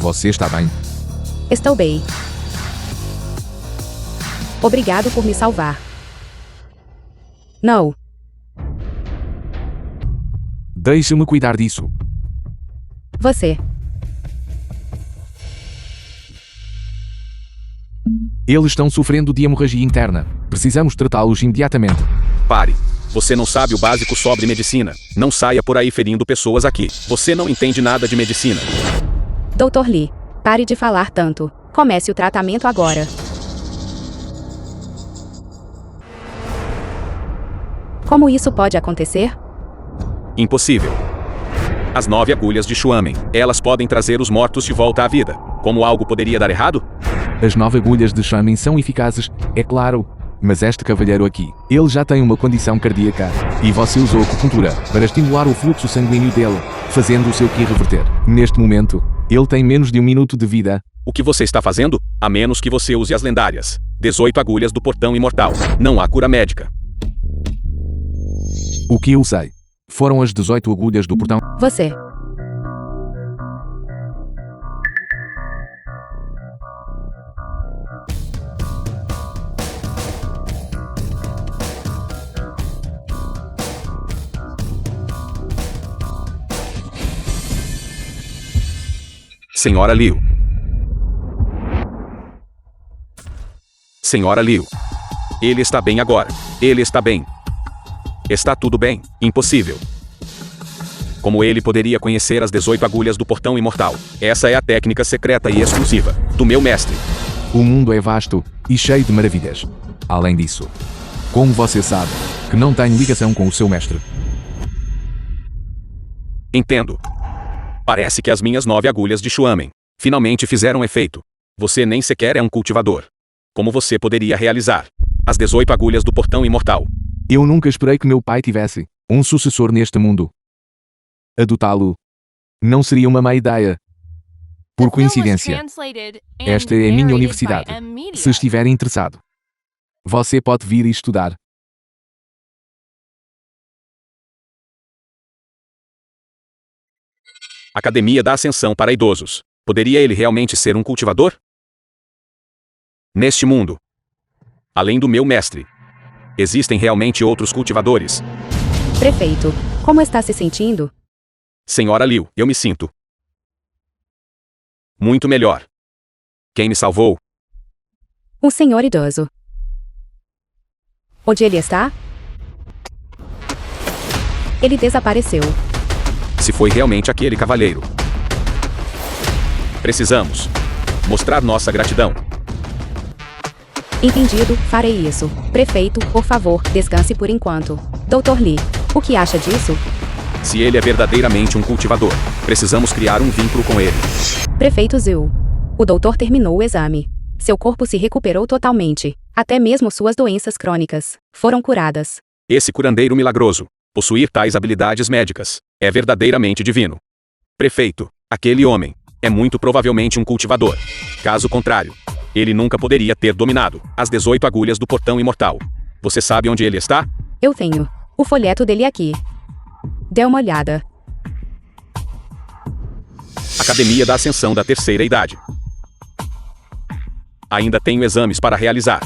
Você está bem? Estou bem. Obrigado por me salvar. Não. Deixe-me cuidar disso. Você. Eles estão sofrendo de hemorragia interna. Precisamos tratá-los imediatamente. Pare. Você não sabe o básico sobre medicina. Não saia por aí ferindo pessoas aqui. Você não entende nada de medicina. Dr. Lee, pare de falar tanto. Comece o tratamento agora. Como isso pode acontecer? Impossível. As 9 agulhas de Xuamen. Elas podem trazer os mortos de volta à vida. Como algo poderia dar errado? As 9 agulhas de Xuamen são eficazes, é claro. Mas este cavalheiro aqui, ele já tem uma condição cardíaca. E você usou acupuntura para estimular o fluxo sanguíneo dele, fazendo o seu ki reverter. Neste momento, ele tem menos de 1 minuto de vida. O que você está fazendo? A menos que você use as lendárias 18 agulhas do portão imortal. Não há cura médica. O que eu sei foram as 18 agulhas do portão. Você. Senhora Liu. Senhora Liu. Ele está bem agora. Ele está bem. Está tudo bem. Impossível. Como ele poderia conhecer as 18 agulhas do portão imortal? Essa é a técnica secreta e exclusiva do meu mestre. O mundo é vasto e cheio de maravilhas. Além disso, como você sabe que não tem ligação com o seu mestre? Entendo. Parece que as minhas 9 agulhas de Xuamen finalmente fizeram efeito. Você nem sequer é um cultivador. Como você poderia realizar as 18 agulhas do portão imortal? Eu nunca esperei que meu pai tivesse um sucessor neste mundo. Adotá-lo não seria uma má ideia. Por coincidência, esta é a minha universidade. Se estiver interessado, você pode vir e estudar. Academia da Ascensão para Idosos. Poderia ele realmente ser um cultivador? Neste mundo, além do meu mestre, existem realmente outros cultivadores? Prefeito, como está se sentindo? Senhora Liu, eu me sinto muito melhor. Quem me salvou? Um senhor idoso. Onde ele está? Ele desapareceu. Se foi realmente aquele cavalheiro. Precisamos mostrar nossa gratidão. Entendido, farei isso. Prefeito, por favor, descanse por enquanto. Dr. Lee, o que acha disso? Se ele é verdadeiramente um cultivador, precisamos criar um vínculo com ele. Prefeito Zhu. O doutor terminou o exame. Seu corpo se recuperou totalmente. Até mesmo suas doenças crônicas foram curadas. Esse curandeiro milagroso, possuir tais habilidades médicas, é verdadeiramente divino. Prefeito, aquele homem é muito provavelmente um cultivador. Caso contrário, ele nunca poderia ter dominado as 18 agulhas do portão imortal. Você sabe onde ele está? Eu tenho o folheto dele aqui. Dê uma olhada. Academia da Ascensão da Terceira Idade. Ainda tenho exames para realizar.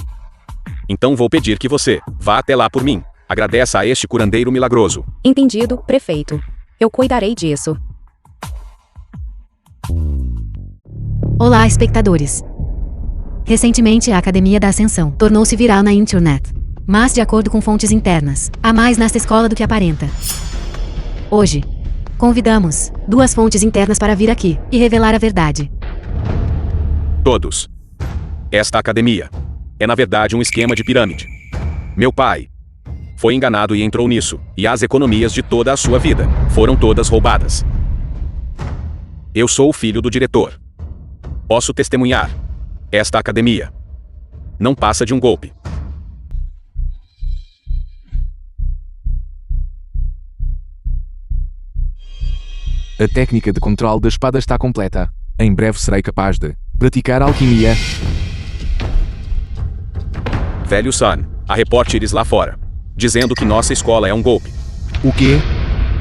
Então vou pedir que você vá até lá por mim. Agradeça a este curandeiro milagroso. Entendido, prefeito. Eu cuidarei disso. Olá, espectadores. Recentemente, a Academia da Ascensão tornou-se viral na internet. Mas, de acordo com fontes internas, há mais nesta escola do que aparenta. Hoje, convidamos 2 fontes internas para vir aqui e revelar a verdade. Todos. Esta academia é na verdade um esquema de pirâmide. Meu pai foi enganado e entrou nisso, e as economias de toda a sua vida foram todas roubadas. Eu sou o filho do diretor. Posso testemunhar. Esta academia não passa de um golpe. A técnica de controle da espada está completa. Em breve serei capaz de praticar alquimia. Velho Sun, há repórteres lá fora, dizendo que nossa escola é um golpe. O quê?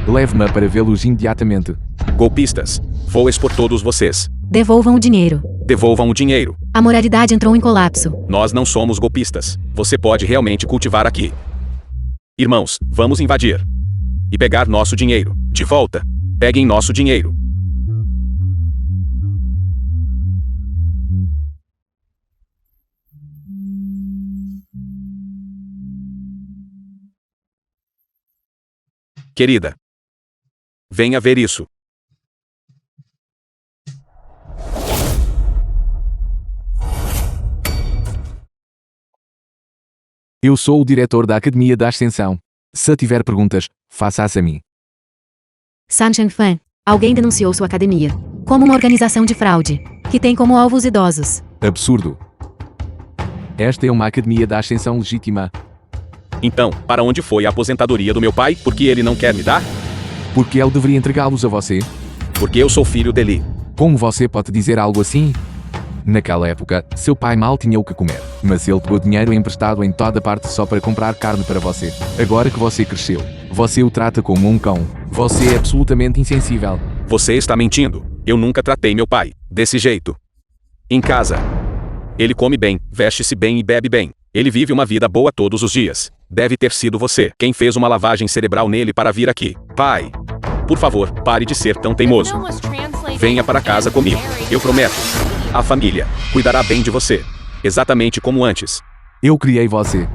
Leve-me para vê-los imediatamente. Golpistas, vou expor todos vocês. Devolvam o dinheiro. Devolvam o dinheiro. A moralidade entrou em colapso. Nós não somos golpistas. Você pode realmente cultivar aqui. Irmãos, vamos invadir. E pegar nosso dinheiro. De volta. Peguem nosso dinheiro. Querida. Venha ver isso. Eu sou o diretor da Academia da Ascensão. Se tiver perguntas, faça-as a mim. San Shenfan, alguém denunciou sua academia como uma organização de fraude, que tem como alvo os idosos. Absurdo. Esta é uma Academia da Ascensão legítima. Então, para onde foi a aposentadoria do meu pai? Porque ele não quer me dar? Porque ele deveria entregá-los a você? Porque eu sou filho dele. Como você pode dizer algo assim? Naquela época, seu pai mal tinha o que comer, mas ele pegou dinheiro emprestado em toda parte só para comprar carne para você. Agora que você cresceu, você o trata como um cão. Você é absolutamente insensível. Você está mentindo. Eu nunca tratei meu pai desse jeito. Em casa, ele come bem, veste-se bem e bebe bem. Ele vive uma vida boa todos os dias. Deve ter sido você quem fez uma lavagem cerebral nele para vir aqui. Pai, por favor, pare de ser tão teimoso. Venha para casa comigo. Eu prometo. A família cuidará bem de você. Exatamente como antes. Eu criei você.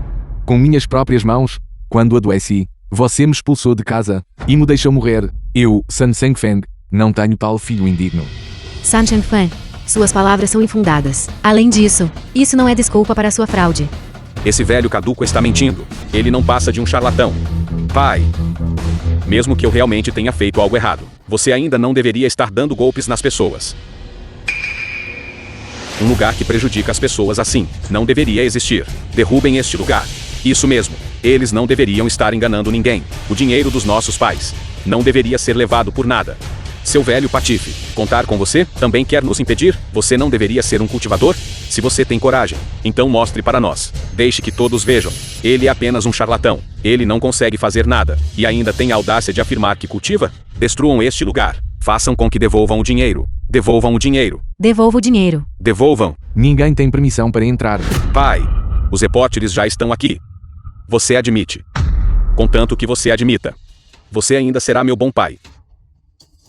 Com minhas próprias mãos. Quando adoeci, você me expulsou de casa e me deixou morrer. Eu, San Shenfeng, não tenho tal filho indigno. San Shenfan, suas palavras são infundadas. Além disso, isso não é desculpa para sua fraude. Esse velho caduco está mentindo. Ele não passa de um charlatão. Pai, mesmo que eu realmente tenha feito algo errado, você ainda não deveria estar dando golpes nas pessoas. Um lugar que prejudica as pessoas assim não deveria existir. Derrubem este lugar. Isso mesmo. Eles não deveriam estar enganando ninguém. O dinheiro dos nossos pais não deveria ser levado por nada. Seu velho patife, contar com você também quer nos impedir? Você não deveria ser um cultivador? Se você tem coragem, então mostre para nós. Deixe que todos vejam. Ele é apenas um charlatão. Ele não consegue fazer nada. E ainda tem a audácia de afirmar que cultiva? Destruam este lugar. Façam com que devolvam o dinheiro. Devolvam o dinheiro. Devolva o dinheiro. Devolvam. Ninguém tem permissão para entrar. Pai, os repórteres já estão aqui. Você admite. Contanto que você admita. Você ainda será meu bom pai.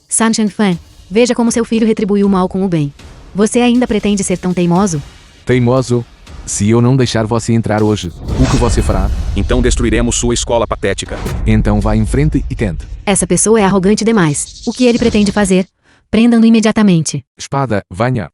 San Shenfan, veja como seu filho retribuiu o mal com o bem. Você ainda pretende ser tão teimoso? Teimoso? Se eu não deixar você entrar hoje, o que você fará? Então destruiremos sua escola patética. Então vá em frente e tente. Essa pessoa é arrogante demais. O que ele pretende fazer? Prendam-no imediatamente. Espada, venha.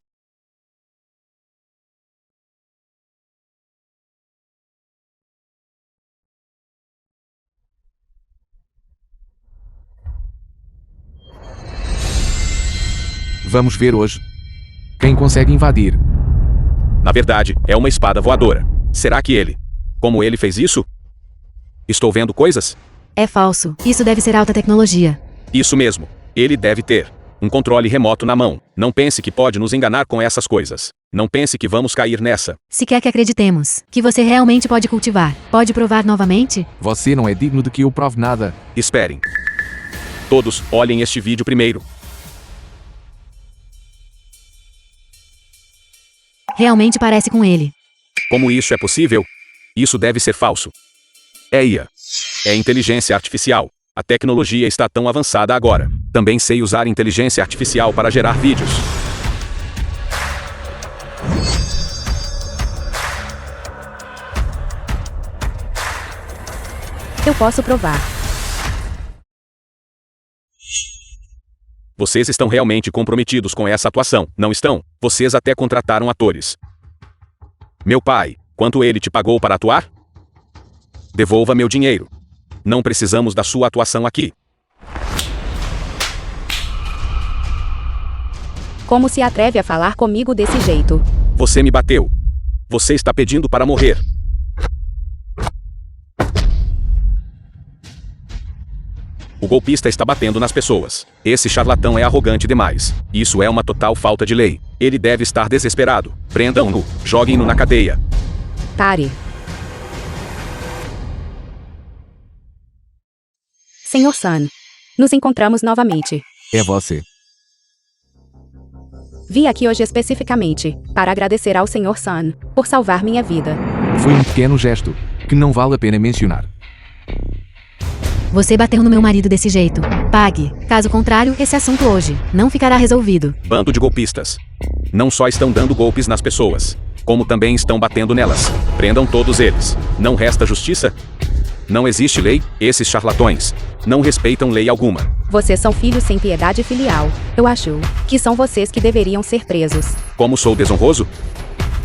Vamos ver hoje. Quem consegue invadir? Na verdade, é uma espada voadora. Será que ele? Como ele fez isso? Estou vendo coisas? É falso. Isso deve ser alta tecnologia. Isso mesmo. Ele deve ter um controle remoto na mão. Não pense que pode nos enganar com essas coisas. Não pense que vamos cair nessa. Se quer que acreditemos que você realmente pode cultivar, pode provar novamente? Você não é digno de que eu prove nada. Esperem. Todos, olhem este vídeo primeiro. Realmente parece com ele. Como isso é possível? Isso deve ser falso. É IA. É inteligência artificial. A tecnologia está tão avançada agora. Também sei usar inteligência artificial para gerar vídeos. Eu posso provar. Vocês estão realmente comprometidos com essa atuação, não estão? Vocês até contrataram atores. Meu pai, quanto ele te pagou para atuar? Devolva meu dinheiro. Não precisamos da sua atuação aqui. Como se atreve a falar comigo desse jeito? Você me bateu. Você está pedindo para morrer. O golpista está batendo nas pessoas. Esse charlatão é arrogante demais. Isso é uma total falta de lei. Ele deve estar desesperado. Prendam-no. Joguem-no na cadeia. Pare. Senhor San, nos encontramos novamente. É você. Vi aqui hoje especificamente para agradecer ao Sr. Sun por salvar minha vida. Foi um pequeno gesto, que não vale a pena mencionar. Você bateu no meu marido desse jeito. Pague. Caso contrário, esse assunto hoje não ficará resolvido. Bando de golpistas. Não só estão dando golpes nas pessoas, como também estão batendo nelas. Prendam todos eles. Não resta justiça? Não existe lei? Esses charlatões não respeitam lei alguma. Vocês são filhos sem piedade filial. Eu acho que são vocês que deveriam ser presos. Como sou desonroso?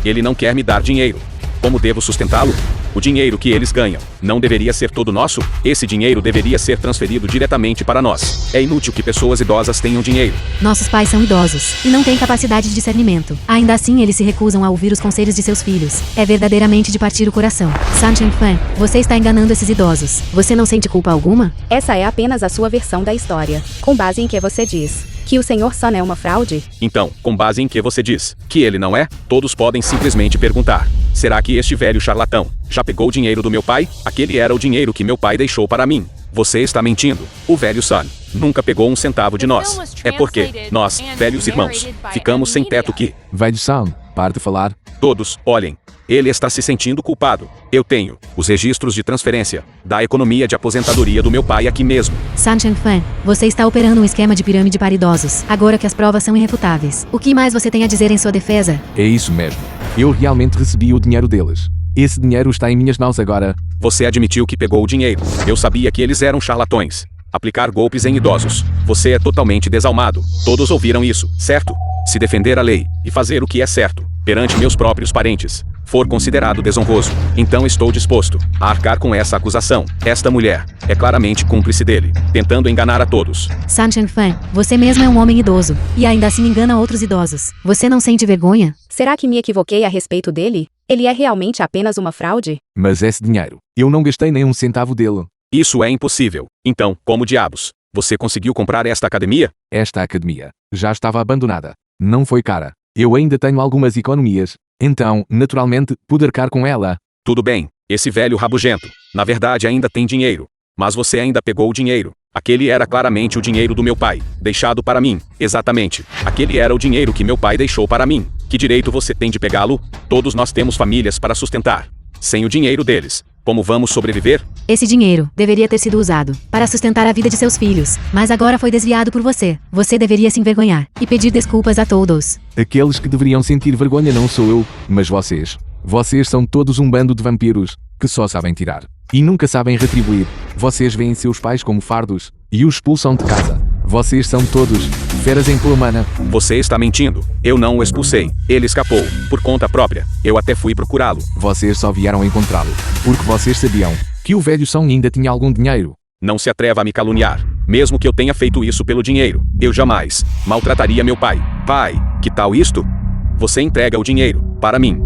Ele não quer me dar dinheiro. Como devo sustentá-lo? O dinheiro que eles ganham não deveria ser todo nosso? Esse dinheiro deveria ser transferido diretamente para nós. É inútil que pessoas idosas tenham dinheiro. Nossos pais são idosos e não têm capacidade de discernimento. Ainda assim, eles se recusam a ouvir os conselhos de seus filhos. É verdadeiramente de partir o coração. Sun Chengfan, você está enganando esses idosos. Você não sente culpa alguma? Essa é apenas a sua versão da história. Com base em que você diz que o Sr. Sun é uma fraude? Então, com base em que você diz que ele não é, todos podem simplesmente perguntar: será que este velho charlatão já pegou o dinheiro do meu pai? Aquele era o dinheiro que meu pai deixou para mim. Você está mentindo. O velho Sun nunca pegou um centavo de nós. É porque nós, velhos irmãos, ficamos sem teto que... Velho Sun, para de falar. Todos, olhem. Ele está se sentindo culpado. Eu tenho os registros de transferência da economia de aposentadoria do meu pai aqui mesmo. Sun Chengfan, você está operando um esquema de pirâmide para idosos, agora que as provas são irrefutáveis. O que mais você tem a dizer em sua defesa? É isso mesmo. Eu realmente recebi o dinheiro deles. Esse dinheiro está em minhas mãos agora. Você admitiu que pegou o dinheiro. Eu sabia que eles eram charlatões. Aplicar golpes em idosos. Você é totalmente desalmado. Todos ouviram isso, certo? Se defender a lei e fazer o que é certo perante meus próprios parentes for considerado desonroso, então estou disposto a arcar com essa acusação. Esta mulher é claramente cúmplice dele, tentando enganar a todos. Sun Chengfan, você mesmo é um homem idoso, e ainda assim engana outros idosos. Você não sente vergonha? Será que me equivoquei a respeito dele? Ele é realmente apenas uma fraude? Mas esse dinheiro, eu não gastei nem um centavo dele. Isso é impossível. Então, como diabos você conseguiu comprar esta academia? Esta academia já estava abandonada. Não foi cara. Eu ainda tenho algumas economias, então, naturalmente, pude arcar com ela. Tudo bem, esse velho rabugento, na verdade ainda tem dinheiro. Mas você ainda pegou o dinheiro. Aquele era claramente o dinheiro do meu pai, deixado para mim. Exatamente. Aquele era o dinheiro que meu pai deixou para mim. Que direito você tem de pegá-lo? Todos nós temos famílias para sustentar. Sem o dinheiro deles, como vamos sobreviver? Esse dinheiro deveria ter sido usado para sustentar a vida de seus filhos, mas agora foi desviado por você. Você deveria se envergonhar e pedir desculpas a todos. Aqueles que deveriam sentir vergonha não sou eu, mas vocês. Vocês são todos um bando de vampiros que só sabem tirar e nunca sabem retribuir. Vocês veem seus pais como fardos e os expulsam de casa. Vocês são todos feras em Plumana. Você está mentindo. Eu não o expulsei. Ele escapou, por conta própria. Eu até fui procurá-lo. Vocês só vieram encontrá-lo, porque vocês sabiam que o velho Sun ainda tinha algum dinheiro. Não se atreva a me caluniar. Mesmo que eu tenha feito isso pelo dinheiro, eu jamais maltrataria meu pai. Pai, que tal isto? Você entrega o dinheiro para mim.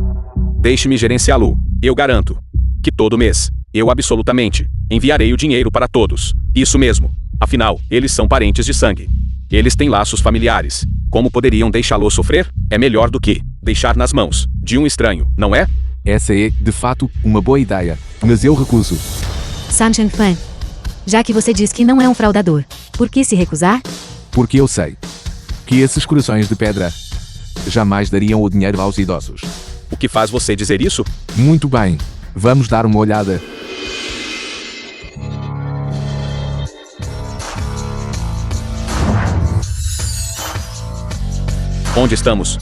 Deixe-me gerenciá-lo. Eu garanto que todo mês, eu absolutamente enviarei o dinheiro para todos. Isso mesmo. Afinal, eles são parentes de sangue. Eles têm laços familiares. Como poderiam deixá-lo sofrer? É melhor do que deixar nas mãos de um estranho, não é? Essa é, de fato, uma boa ideia, mas eu recuso. Sun Chengfan, já que você diz que não é um fraudador, por que se recusar? Porque eu sei que esses corações de pedra jamais dariam o dinheiro aos idosos. O que faz você dizer isso? Muito bem, vamos dar uma olhada. Onde estamos?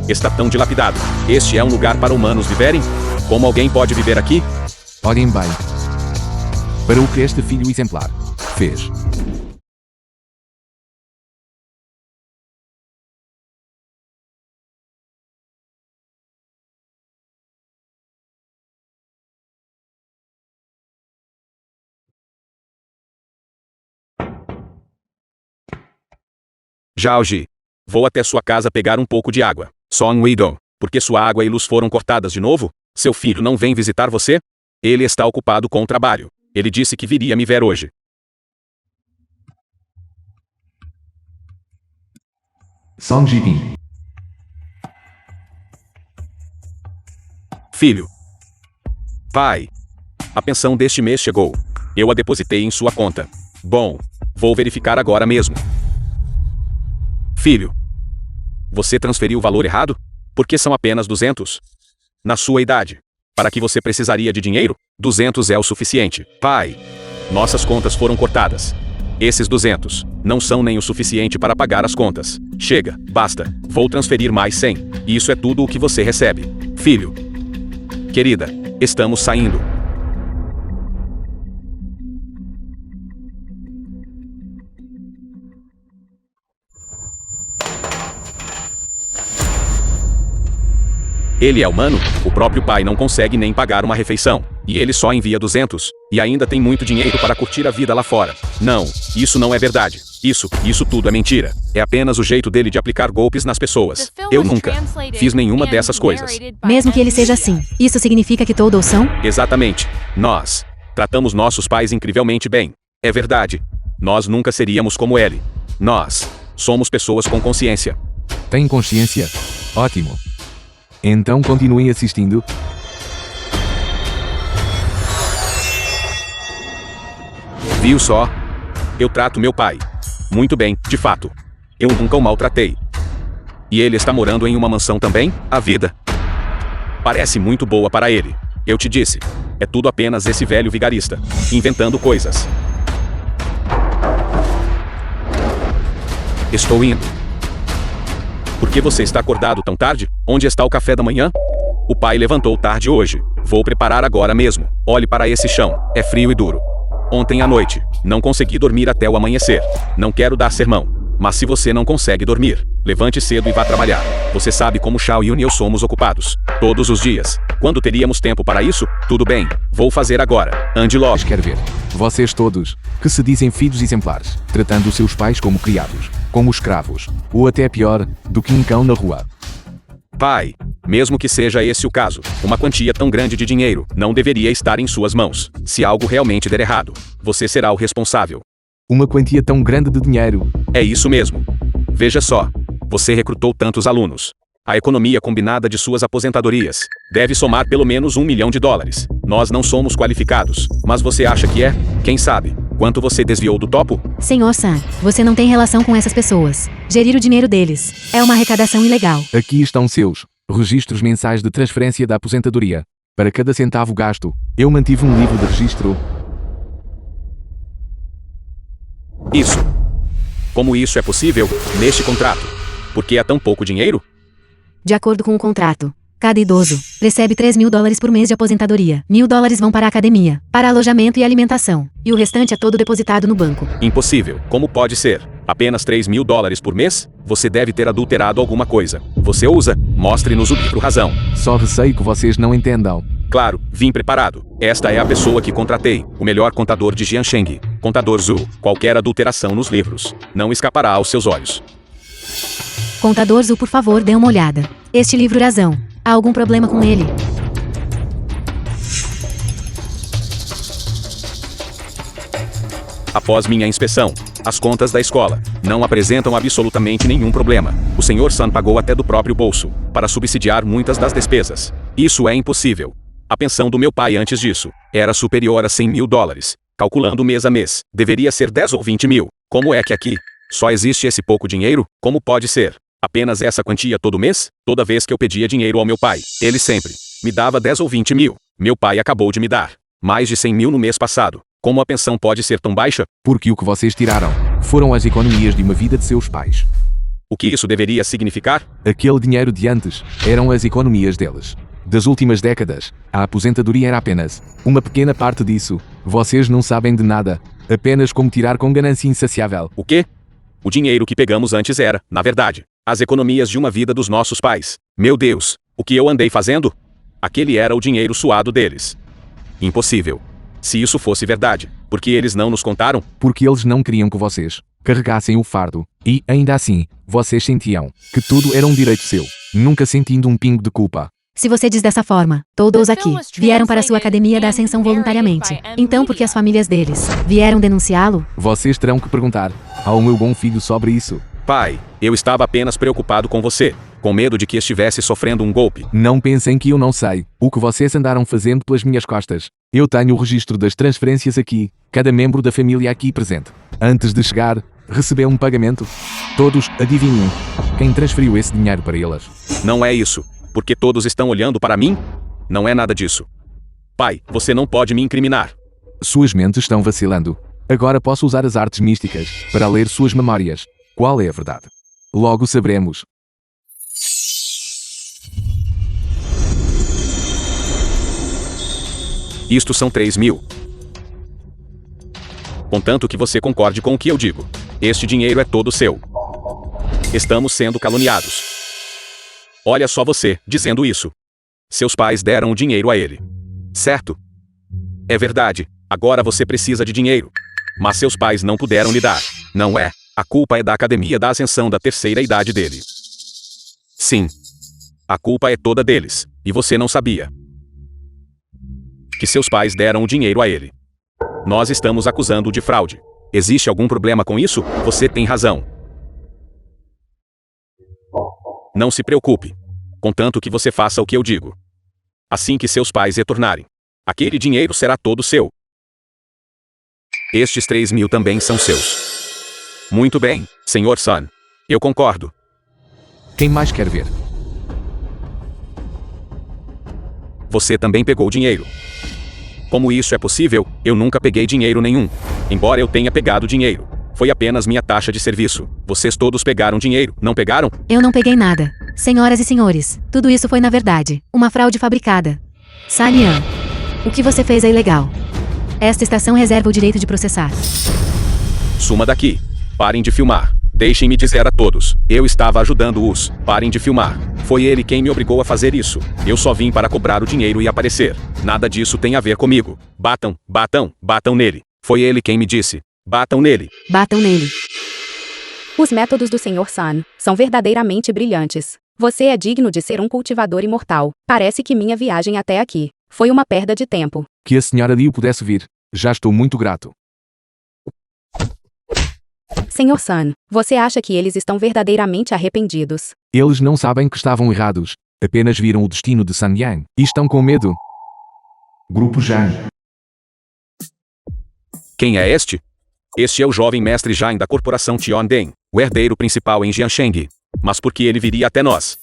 Está tão dilapidado. Este é um lugar para humanos viverem? Como alguém pode viver aqui? Olhem bem para o que este filho exemplar fez. Jaoji, vou até sua casa pegar um pouco de água. Song Weidong, porque sua água e luz foram cortadas de novo? Seu filho não vem visitar você? Ele está ocupado com o trabalho. Ele disse que viria me ver hoje. Song Jipin. Filho. Pai. A pensão deste mês chegou. Eu a depositei em sua conta. Bom, vou verificar agora mesmo. Filho. Você transferiu o valor errado? Porque são apenas 200. Na sua idade. Para que você precisaria de dinheiro? 200 é o suficiente. Pai, nossas contas foram cortadas. Esses 200 não são nem o suficiente para pagar as contas. Chega, basta. Vou transferir mais 100. E isso é tudo o que você recebe. Filho. Querida, estamos saindo. Ele é humano? O próprio pai não consegue nem pagar uma refeição. E ele só envia 200. E ainda tem muito dinheiro para curtir a vida lá fora. Não, isso não é verdade. Isso tudo é mentira. É apenas o jeito dele de aplicar golpes nas pessoas. Eu nunca fiz nenhuma dessas coisas. Mesmo que ele seja assim, isso significa que todos são? Exatamente. Nós tratamos nossos pais incrivelmente bem. É verdade. Nós nunca seríamos como ele. Nós somos pessoas com consciência. Tem consciência? Ótimo. Então continuem assistindo. Viu só? Eu trato meu pai muito bem, de fato. Eu nunca o maltratei. E ele está morando em uma mansão também? A vida parece muito boa para ele. Eu te disse. É tudo apenas esse velho vigarista inventando coisas. Estou indo. Por que você está acordado tão tarde? Onde está o café da manhã? O pai levantou tarde hoje. Vou preparar agora mesmo. Olhe para esse chão. É frio e duro. Ontem à noite, não consegui dormir até o amanhecer. Não quero dar sermão. Mas se você não consegue dormir, levante cedo e vá trabalhar. Você sabe como Shao Yun e eu somos ocupados. Todos os dias. Quando teríamos tempo para isso? Tudo bem. Vou fazer agora. Ande logo. Quero ver. Vocês todos, que se dizem filhos exemplares, tratando os seus pais como criados, como escravos, ou até pior, do que um cão na rua. Pai, mesmo que seja esse o caso, uma quantia tão grande de dinheiro não deveria estar em suas mãos. Se algo realmente der errado, você será o responsável. Uma quantia tão grande de dinheiro? É isso mesmo. Veja só. Você recrutou tantos alunos. A economia combinada de suas aposentadorias deve somar pelo menos $1 milhão. Nós não somos qualificados, mas você acha que é? Quem sabe? Quanto você desviou do topo? Senhor San, você não tem relação com essas pessoas. Gerir o dinheiro deles é uma arrecadação ilegal. Aqui estão seus registros mensais de transferência da aposentadoria. Para cada centavo gasto, eu mantive um livro de registro. Isso. Como isso é possível neste contrato? Porque é tão pouco dinheiro? De acordo com o contrato, cada idoso recebe $3.000 por mês de aposentadoria. $1.000 vão para a academia, para alojamento e alimentação. E o restante é todo depositado no banco. Impossível. Como pode ser? Apenas $3.000 por mês? Você deve ter adulterado alguma coisa. Você usa? Mostre-nos o livro razão. Só receio que vocês não entendam. Claro, vim preparado. Esta é a pessoa que contratei, o melhor contador de Jiansheng. Contador Zhu. Qualquer adulteração nos livros não escapará aos seus olhos. Contador Zhu, por favor, dê uma olhada. Este livro razão. Há algum problema com ele? Após minha inspeção, as contas da escola não apresentam absolutamente nenhum problema. O Sr. San pagou até do próprio bolso para subsidiar muitas das despesas. Isso é impossível. A pensão do meu pai antes disso era superior a $100 mil. Calculando mês a mês, deveria ser 10 ou 20 mil. Como é que aqui só existe esse pouco dinheiro? Como pode ser? Apenas essa quantia todo mês? Toda vez que eu pedia dinheiro ao meu pai, ele sempre me dava 10 ou 20 mil. Meu pai acabou de me dar mais de 100 mil no mês passado. Como a pensão pode ser tão baixa? Porque o que vocês tiraram foram as economias de uma vida de seus pais. O que isso deveria significar? Aquele dinheiro de antes eram as economias deles. Das últimas décadas, a aposentadoria era apenas uma pequena parte disso. Vocês não sabem de nada. Apenas como tirar com ganância insaciável. O quê? O dinheiro que pegamos antes era, na verdade, as economias de uma vida dos nossos pais. Meu Deus, o que eu andei fazendo? Aquele era o dinheiro suado deles. Impossível. Se isso fosse verdade, por que eles não nos contaram? Porque eles não queriam que vocês carregassem o fardo. E, ainda assim, vocês sentiam que tudo era um direito seu, nunca sentindo um pingo de culpa. Se você diz dessa forma, todos aqui vieram para sua academia da ascensão voluntariamente. Então por que as famílias deles vieram denunciá-lo? Vocês terão que perguntar ao meu bom filho sobre isso. Pai, eu estava apenas preocupado com você, com medo de que estivesse sofrendo um golpe. Não pensem que eu não sei o que vocês andaram fazendo pelas minhas costas. Eu tenho o registro das transferências aqui, cada membro da família aqui presente. Antes de chegar, Recebeu um pagamento? Todos, adivinhem. Quem transferiu esse dinheiro para eles? Não é isso. Porque todos estão olhando para mim? Não é nada disso. Pai, você não pode me incriminar. Suas mentes estão vacilando. Agora posso usar as artes místicas para ler suas memórias. Qual é a verdade? Logo saberemos. Isto são 3.000. Contanto que você concorde com o que eu digo. Este dinheiro é todo seu. Estamos sendo caluniados. Olha só você, dizendo isso. Seus pais deram o dinheiro a ele. Certo? É verdade, agora você precisa de dinheiro. Mas seus pais não puderam lhe dar, não é? A culpa é da Academia da Ascensão da terceira idade dele. Sim. A culpa é toda deles, e você não sabia. Que seus pais deram o dinheiro a ele. Nós estamos acusando-o de fraude. Existe algum problema com isso? Você tem razão. Não se preocupe. Contanto que você faça o que eu digo. Assim que seus pais retornarem, aquele dinheiro será todo seu. Estes 3.000 também são seus. Muito bem, Sr. Sun. Eu concordo. Quem mais quer ver? Você também pegou dinheiro. Como isso é possível? Eu nunca peguei dinheiro nenhum. Embora eu tenha pegado dinheiro. Foi apenas minha taxa de serviço. Vocês todos pegaram dinheiro, não pegaram? Eu não peguei nada. Senhoras e senhores, tudo isso foi na verdade uma fraude fabricada. Salian, o que você fez é ilegal. Esta estação reserva o direito de processar. Suma daqui. Parem de filmar. Deixem-me dizer a todos. Eu estava ajudando-os. Parem de filmar. Foi ele quem me obrigou a fazer isso. Eu só vim para cobrar o dinheiro e aparecer. Nada disso tem a ver comigo. Batam, batam, batam nele. Foi ele quem me disse. Batam nele. Batam nele. Os métodos do Sr. Sun são verdadeiramente brilhantes. Você é digno de ser um cultivador imortal. Parece que minha viagem até aqui foi uma perda de tempo. Que a senhora Liu pudesse vir. Já estou muito grato. Sr. Sun, você acha que eles estão verdadeiramente arrependidos? Eles não sabem que estavam errados. Apenas viram o destino de Sun Yang e estão com medo. Grupo Zhang. Quem é este? Este é o jovem mestre Zhang da corporação Tianden, o herdeiro principal em Jiansheng. Mas por que ele viria até nós?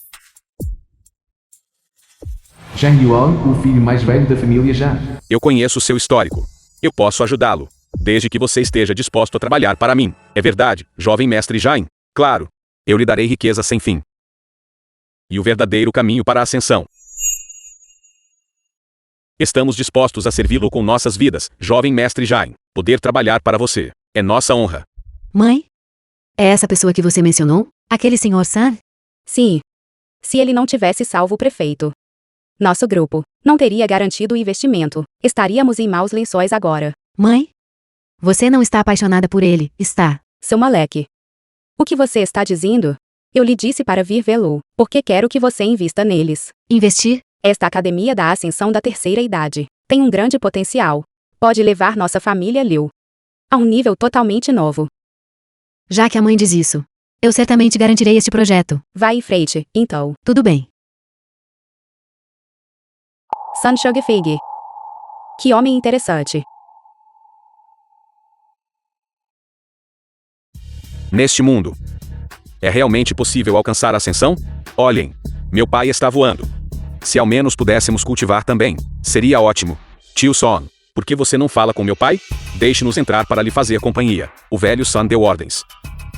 Zhang Yuan, o filho mais velho da família Zhang. Eu conheço seu histórico. Eu posso ajudá-lo. Desde que você esteja disposto a trabalhar para mim. É verdade, jovem mestre Zhang? Claro. Eu lhe darei riqueza sem fim. E o verdadeiro caminho para a ascensão. Estamos dispostos a servi-lo com nossas vidas, jovem mestre Zhang. Poder trabalhar para você. É nossa honra. Mãe? É essa pessoa que você mencionou? Aquele Sr. Sun? Sim. Se ele não tivesse salvo o prefeito, nosso grupo não teria garantido o investimento. Estaríamos em maus lençóis agora. Mãe? Você não está apaixonada por ele, está? Seu moleque. O que você está dizendo? Eu lhe disse para vir vê-lo, porque quero que você invista neles. Investir? Esta Academia da Ascensão da Terceira Idade tem um grande potencial. Pode levar nossa família Liu a um nível totalmente novo. Já que a mãe diz isso, eu certamente garantirei este projeto. Vai em frente, então. Tudo bem. Sun Shugfig. Que homem interessante. Neste mundo, é realmente possível alcançar a ascensão? Olhem, meu pai está voando. Se ao menos pudéssemos cultivar também, seria ótimo. Tio Son, por que você não fala com meu pai? Deixe-nos entrar para lhe fazer companhia. O velho Sun deu ordens.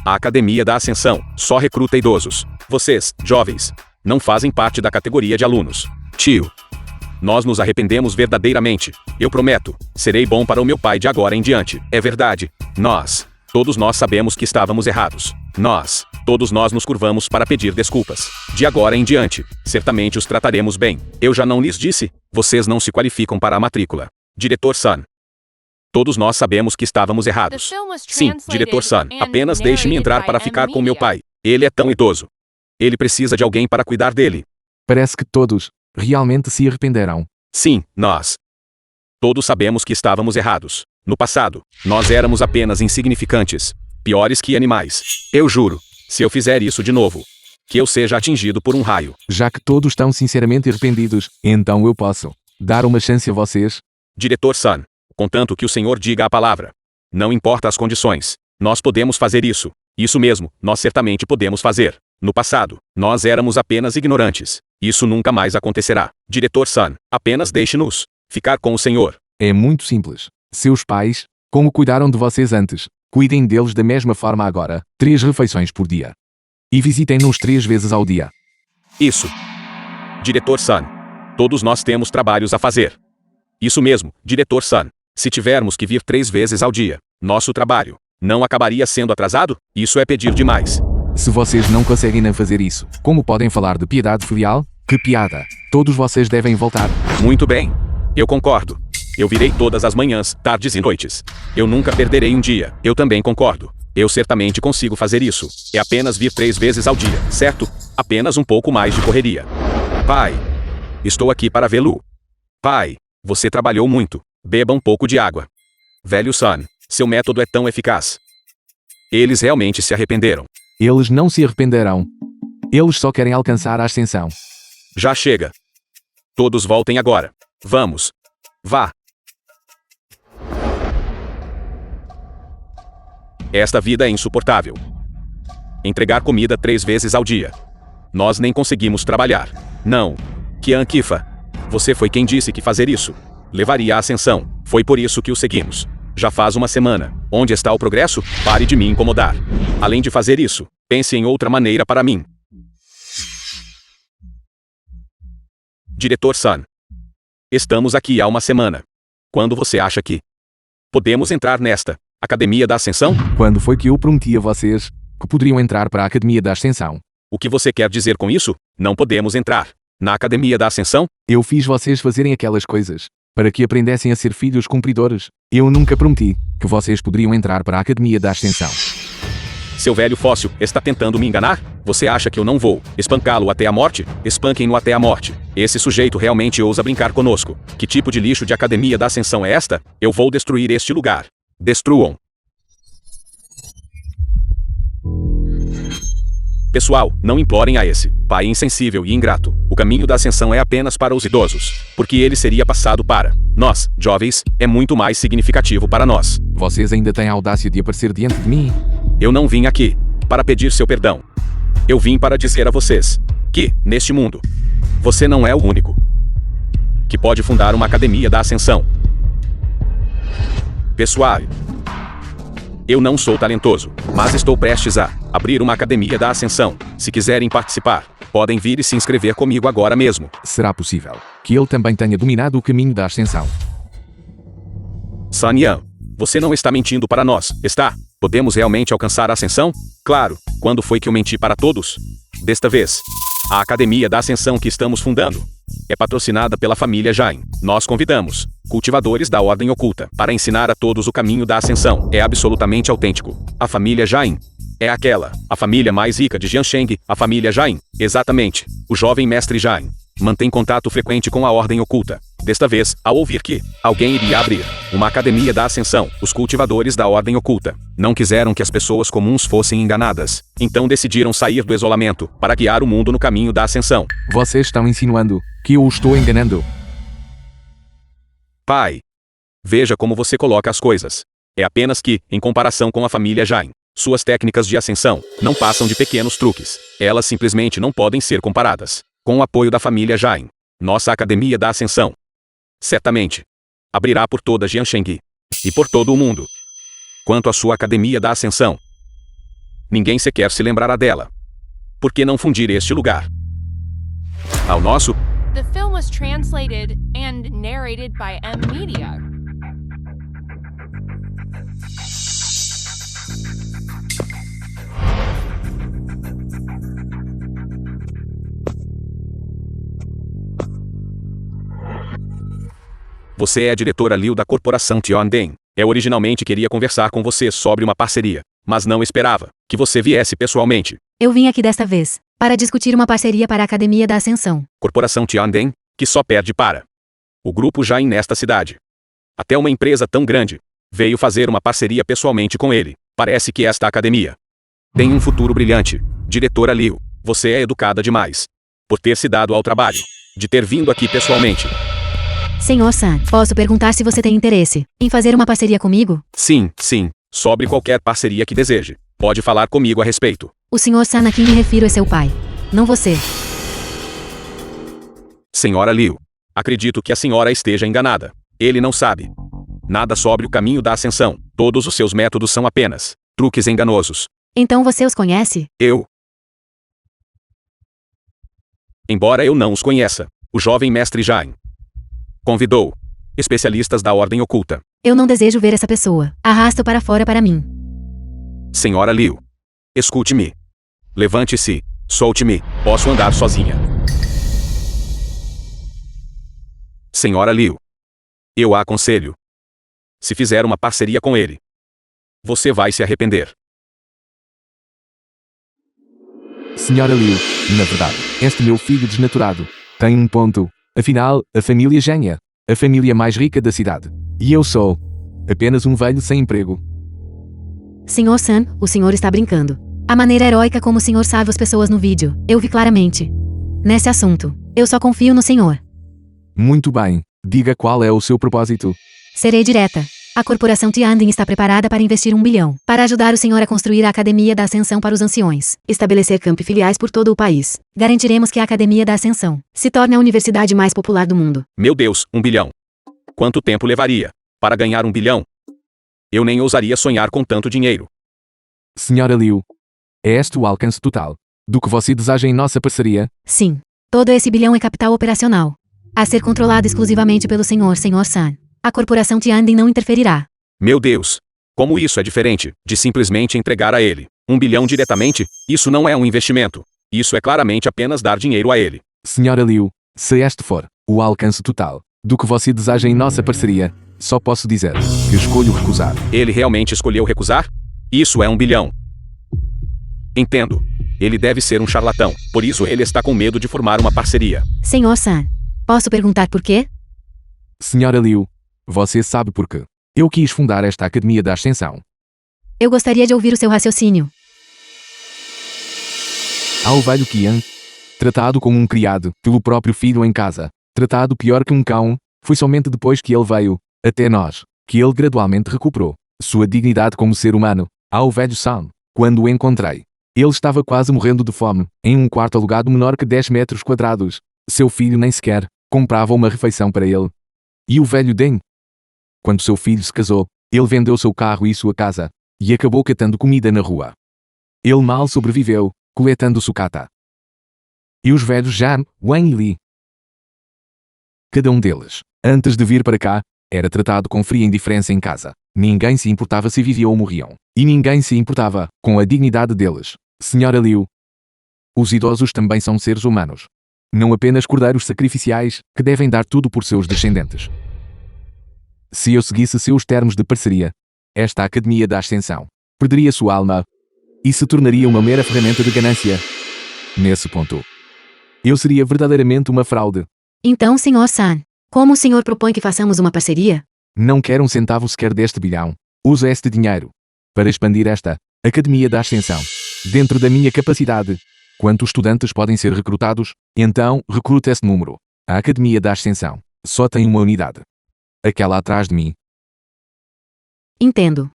A Academia da Ascensão só recruta idosos. Vocês, jovens, não fazem parte da categoria de alunos. Tio, nós nos arrependemos verdadeiramente. Eu prometo, serei bom para o meu pai de agora em diante. É verdade. Todos nós sabemos que estávamos errados. Todos nós nos curvamos para pedir desculpas. De agora em diante, certamente os trataremos bem. Eu já não lhes disse? Vocês não se qualificam para a matrícula. Diretor Sun. Todos nós sabemos que estávamos errados. Sim, Diretor Sun, apenas deixe-me entrar para ficar com meu pai. Ele é tão idoso. Ele precisa de alguém para cuidar dele. Parece que todos realmente se arrependeram. Sim, nós. Todos sabemos que estávamos errados. No passado, nós éramos apenas insignificantes. Piores que animais. Eu juro, se eu fizer isso de novo, que eu seja atingido por um raio. Já que todos estão sinceramente arrependidos, então eu posso dar uma chance a vocês? Diretor Sun, contanto que o senhor diga a palavra. Não importa as condições. Nós podemos fazer isso. Isso mesmo, nós certamente podemos fazer. No passado, nós éramos apenas ignorantes. Isso nunca mais acontecerá. Diretor Sun, apenas deixe-nos ficar com o Senhor. É muito simples. Seus pais, como cuidaram de vocês antes, cuidem deles da mesma forma agora, 3 refeições por dia. E visitem-nos 3 vezes ao dia. Isso. Diretor Sun. Todos nós temos trabalhos a fazer. Isso mesmo, Diretor Sun. Se tivermos que vir 3 vezes ao dia, nosso trabalho não acabaria sendo atrasado? Isso é pedir demais. Se vocês não conseguem não fazer isso, como podem falar de piedade filial? Que piada! Todos vocês devem voltar. Muito bem. Eu concordo. Eu virei todas as manhãs, tardes e noites. Eu nunca perderei um dia. Eu também concordo. Eu certamente consigo fazer isso. É apenas vir 3 vezes ao dia, certo? Apenas um pouco mais de correria. Pai, estou aqui para vê-lo. Pai, você trabalhou muito. Beba um pouco de água. Velho Sun, seu método é tão eficaz. Eles realmente se arrependeram. Eles não se arrependerão. Eles só querem alcançar a ascensão. Já chega. Todos voltem agora. Vamos. Vá. Esta vida é insuportável. Entregar comida 3 vezes ao dia. Nós nem conseguimos trabalhar. Não. Kian Kifa. Você foi quem disse que fazer isso levaria à ascensão. Foi por isso que o seguimos. Já faz uma semana. Onde está o progresso? Pare de me incomodar. Além de fazer isso, pense em outra maneira para mim. Diretor Sun. Estamos aqui há uma semana. Quando você acha que podemos entrar nesta Academia da Ascensão? Quando foi que eu prometi a vocês que poderiam entrar para a Academia da Ascensão? O que você quer dizer com isso? Não podemos entrar na Academia da Ascensão? Eu fiz vocês fazerem aquelas coisas para que aprendessem a ser filhos cumpridores. Eu nunca prometi que vocês poderiam entrar para a Academia da Ascensão. Seu velho fóssil está tentando me enganar? Você acha que eu não vou espancá-lo até a morte? Espanquem-no até a morte. Esse sujeito realmente ousa brincar conosco. Que tipo de lixo de Academia da Ascensão é esta? Eu vou destruir este lugar. Destruam. Pessoal, não implorem a esse pai insensível e ingrato. O caminho da ascensão é apenas para os idosos, porque ele seria passado para nós, jovens, é muito mais significativo para nós. Vocês ainda têm a audácia de aparecer diante de mim? Eu não vim aqui para pedir seu perdão. Eu vim para dizer a vocês que, neste mundo, você não é o único que pode fundar uma academia da ascensão. Pessoal, eu não sou talentoso, mas estou prestes a abrir uma academia da ascensão. Se quiserem participar, podem vir e se inscrever comigo agora mesmo. Será possível que ele também tenha dominado o caminho da ascensão? Sun Yan, você não está mentindo para nós, está? Podemos realmente alcançar a ascensão? Claro. Quando foi que eu menti para todos? Desta vez, a Academia da Ascensão que estamos fundando é patrocinada pela família Jain. Nós convidamos cultivadores da Ordem Oculta para ensinar a todos o caminho da ascensão. É absolutamente autêntico. A família Jain é a família mais rica de Jiansheng, a família Jain. Exatamente. O jovem mestre Jain mantém contato frequente com a Ordem Oculta. Desta vez, ao ouvir que alguém iria abrir uma academia da ascensão, os cultivadores da Ordem Oculta não quiseram que as pessoas comuns fossem enganadas. Então decidiram sair do isolamento para guiar o mundo no caminho da ascensão. Vocês estão insinuando que eu o estou enganando? Pai, veja como você coloca as coisas. É apenas que, em comparação com a família Jain, suas técnicas de ascensão não passam de pequenos truques. Elas simplesmente não podem ser comparadas com o apoio da família Jain. Nossa Academia da Ascensão certamente abrirá por toda Jiansheng e por todo o mundo. Quanto à sua Academia da Ascensão, ninguém sequer se lembrará dela. Por que não fundir este lugar ao nosso? The film was translated and narrated by M Media. Você é a diretora Liu da corporação Tianden. Eu originalmente queria conversar com você sobre uma parceria, mas não esperava que você viesse pessoalmente. Eu vim aqui desta vez para discutir uma parceria para a Academia da Ascensão. Corporação Tianden, que só perde para o grupo Jain nesta cidade. Até uma empresa tão grande veio fazer uma parceria pessoalmente com ele. Parece que esta academia tem um futuro brilhante. Diretora Liu, você é educada demais por ter se dado ao trabalho de ter vindo aqui pessoalmente. Senhor Sun, posso perguntar se você tem interesse em fazer uma parceria comigo? Sim, sobre qualquer parceria que deseje. Pode falar comigo a respeito. O Sr. San a quem me refiro é seu pai. Não você. Senhora Liu. Acredito que a senhora esteja enganada. Ele não sabe nada sobre o caminho da ascensão. Todos os seus métodos são apenas truques enganosos. Então você os conhece? Embora eu não os conheça, o jovem mestre Jain convidou especialistas da ordem oculta. Eu não desejo ver essa pessoa. Arrasta-o para fora para mim. Senhora Liu. Escute-me. Levante-se. Solte-me. Posso andar sozinha. Senhora Liu. Eu a aconselho. Se fizer uma parceria com ele, você vai se arrepender. Senhora Liu, na verdade, este meu filho desnaturado tem um ponto. Afinal, a família Zhang é a família mais rica da cidade. E eu sou apenas um velho sem emprego. Sr. San, o senhor está brincando. A maneira heróica como o senhor salva as pessoas no vídeo, eu vi claramente. Nesse assunto, eu só confio no senhor. Muito bem. Diga qual é o seu propósito. Serei direta. A corporação Tiandin está preparada para investir 1 bilhão para ajudar o senhor a construir a Academia da Ascensão para os Anciões, estabelecer campi filiais por todo o país. Garantiremos que a Academia da Ascensão se torne a universidade mais popular do mundo. Meu Deus, 1 bilhão. Quanto tempo levaria para ganhar 1 bilhão? Eu nem ousaria sonhar com tanto dinheiro. Senhora Liu, é este o alcance total do que você deseja em nossa parceria? Sim. Todo esse bilhão é capital operacional, a ser controlado exclusivamente pelo Sr. San. A corporação Tiandin não interferirá. Meu Deus! Como isso é diferente de simplesmente entregar a ele 1 bilhão diretamente? Isso não é um investimento. Isso é claramente apenas dar dinheiro a ele. Senhora Liu, se este for o alcance total do que você deseja em nossa parceria, só posso dizer que escolho recusar. Ele realmente escolheu recusar? Isso é 1 bilhão. Entendo. Ele deve ser um charlatão, por isso ele está com medo de formar uma parceria. Sr. San, posso perguntar por quê? Senhora Liu, você sabe por quê eu quis fundar esta Academia da Ascensão. Eu gostaria de ouvir o seu raciocínio. Ao velho Qian, tratado como um criado pelo próprio filho em casa, tratado pior que um cão, foi somente depois que ele veio até nós que ele gradualmente recuperou sua dignidade como ser humano. Ao velho San, quando o encontrei, ele estava quase morrendo de fome, em um quarto alugado menor que 10 metros quadrados. Seu filho nem sequer comprava uma refeição para ele. E o velho Deng? Quando seu filho se casou, ele vendeu seu carro e sua casa, e acabou catando comida na rua. Ele mal sobreviveu, coletando sucata. E os velhos Zhang, Wang e Li? Cada um deles, antes de vir para cá, era tratado com fria indiferença em casa. Ninguém se importava se viviam ou morriam. E ninguém se importava com a dignidade deles. Senhora Liu, os idosos também são seres humanos. Não apenas cordeiros sacrificiais que devem dar tudo por seus descendentes. Se eu seguisse seus termos de parceria, esta Academia da Ascensão perderia sua alma e se tornaria uma mera ferramenta de ganância. Nesse ponto, eu seria verdadeiramente uma fraude. Então, Sr. San, como o senhor propõe que façamos uma parceria? Não quero um centavo sequer deste bilhão. Uso este dinheiro para expandir esta Academia da Ascensão dentro da minha capacidade. Quantos estudantes podem ser recrutados? Então, recruta esse número. A Academia da Ascensão só tem uma unidade. Aquela atrás de mim. Entendo.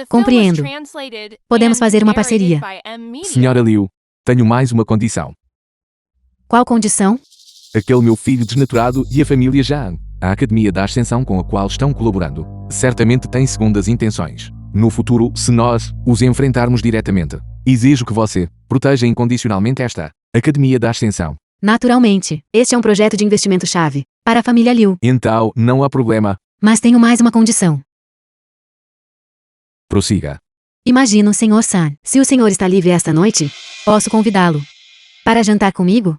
Compreendo. Podemos fazer uma parceria. Senhora Liu, tenho mais uma condição. Qual condição? Aquele meu filho desnaturado e a família Zhang, a Academia da Ascensão com a qual estão colaborando, certamente tem segundas intenções. No futuro, se nós os enfrentarmos diretamente, exijo que você proteja incondicionalmente esta Academia da Ascensão. Naturalmente, este é um projeto de investimento-chave para a família Liu. Então, não há problema. Mas tenho mais uma condição. Prossiga. Imagino, Sr. San, se o senhor está livre esta noite, posso convidá-lo para jantar comigo?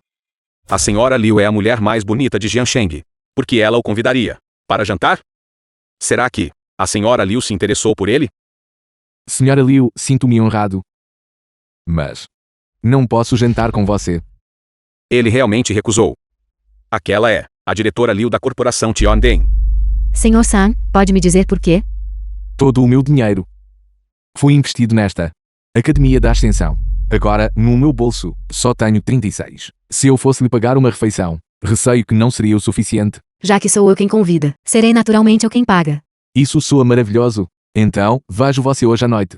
A senhora Liu é a mulher mais bonita de Jiansheng. Por que ela o convidaria para jantar? Será que a senhora Liu se interessou por ele? Senhora Liu, sinto-me honrado. Mas não posso jantar com você. Ele realmente recusou. Aquela é a diretora Liu da corporação Tiandin. Sr. San, pode me dizer por quê? Todo o meu dinheiro foi investido nesta Academia da Ascensão. Agora, no meu bolso, só tenho 36. Se eu fosse lhe pagar uma refeição, receio que não seria o suficiente. Já que sou eu quem convida, serei naturalmente eu quem paga. Isso soa maravilhoso. Então, vejo você hoje à noite.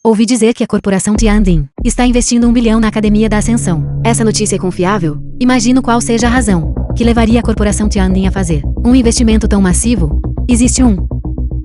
Ouvi dizer que a corporação Tiandin está investindo 1 bilhão na Academia da Ascensão. Essa notícia é confiável? Imagino qual seja a razão que levaria a corporação Tiandin a fazer um investimento tão massivo. Existe um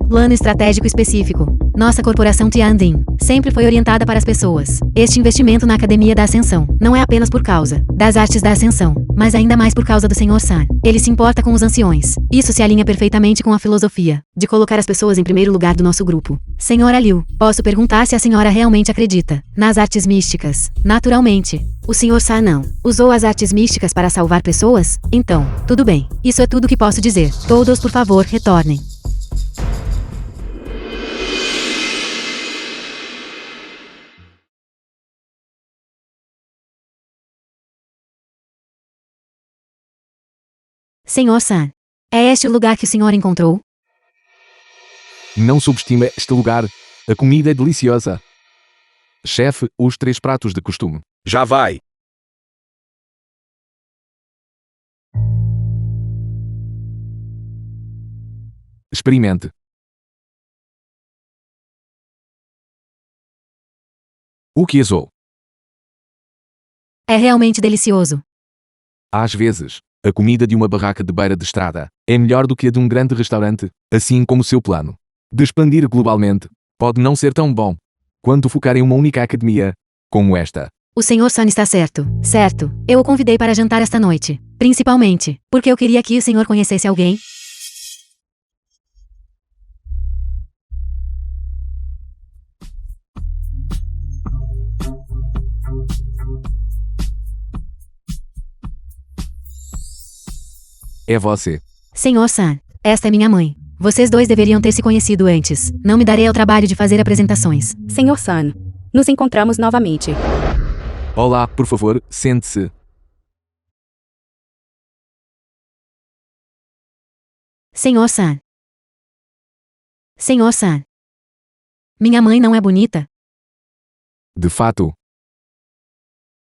plano estratégico específico. Nossa corporação Tiandin sempre foi orientada para as pessoas. Este investimento na Academia da Ascensão não é apenas por causa das artes da Ascensão, mas ainda mais por causa do Sr. San. Ele se importa com os anciões. Isso se alinha perfeitamente com a filosofia de colocar as pessoas em primeiro lugar do nosso grupo. Senhora Liu, posso perguntar se a senhora realmente acredita nas artes místicas? Naturalmente. O Sr. San não usou as artes místicas para salvar pessoas? Então, tudo bem. Isso é tudo que posso dizer. Todos, por favor, retornem. Sr. San, é este o lugar que o senhor encontrou? Não subestime este lugar. A comida é deliciosa. Chefe, os 3 pratos de costume. Já vai. Experimente. O que azou? É realmente delicioso. Às vezes, a comida de uma barraca de beira de estrada é melhor do que a de um grande restaurante, assim como seu plano de expandir globalmente pode não ser tão bom quanto focar em uma única academia como esta. O Sr. San está certo. Certo. Eu o convidei para jantar esta noite. Principalmente porque eu queria que o senhor conhecesse alguém. É você. Sr. San, esta é minha mãe. Vocês dois deveriam ter se conhecido antes. Não me darei ao trabalho de fazer apresentações. Sr. San, nos encontramos novamente. Olá, por favor, sente-se. Sr. San. Sr. San. Minha mãe não é bonita? De fato.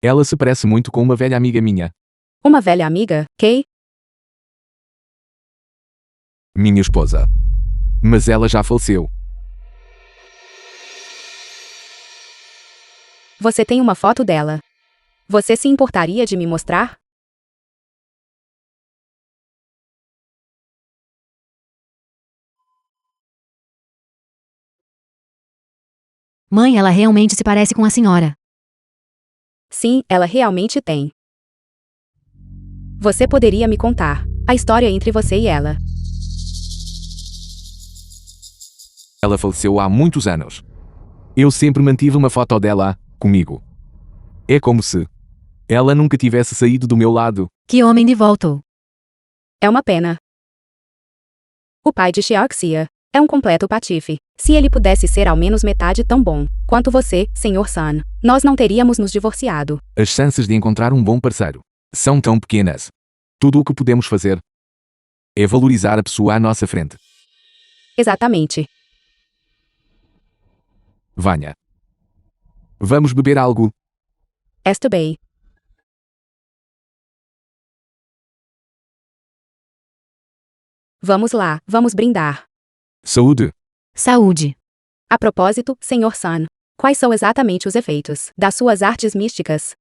Ela se parece muito com uma velha amiga minha. Uma velha amiga, Kay? Minha esposa. Mas ela já faleceu. Você tem uma foto dela. Você se importaria de me mostrar? Mãe, ela realmente se parece com a senhora. Sim, ela realmente tem. Você poderia me contar a história entre você e ela? Ela faleceu há muitos anos. Eu sempre mantive uma foto dela comigo. É como se ela nunca tivesse saído do meu lado. Que homem de volta. É uma pena. O pai de Xiaoxia é um completo patife. Se ele pudesse ser ao menos metade tão bom quanto você, Sr. San, nós não teríamos nos divorciado. As chances de encontrar um bom parceiro são tão pequenas. Tudo o que podemos fazer é valorizar a pessoa à nossa frente. Exatamente. Venha. Vamos beber algo. Estou bem. Vamos lá, vamos brindar. Saúde. Saúde. A propósito, Sr. San, quais são exatamente os efeitos das suas artes místicas?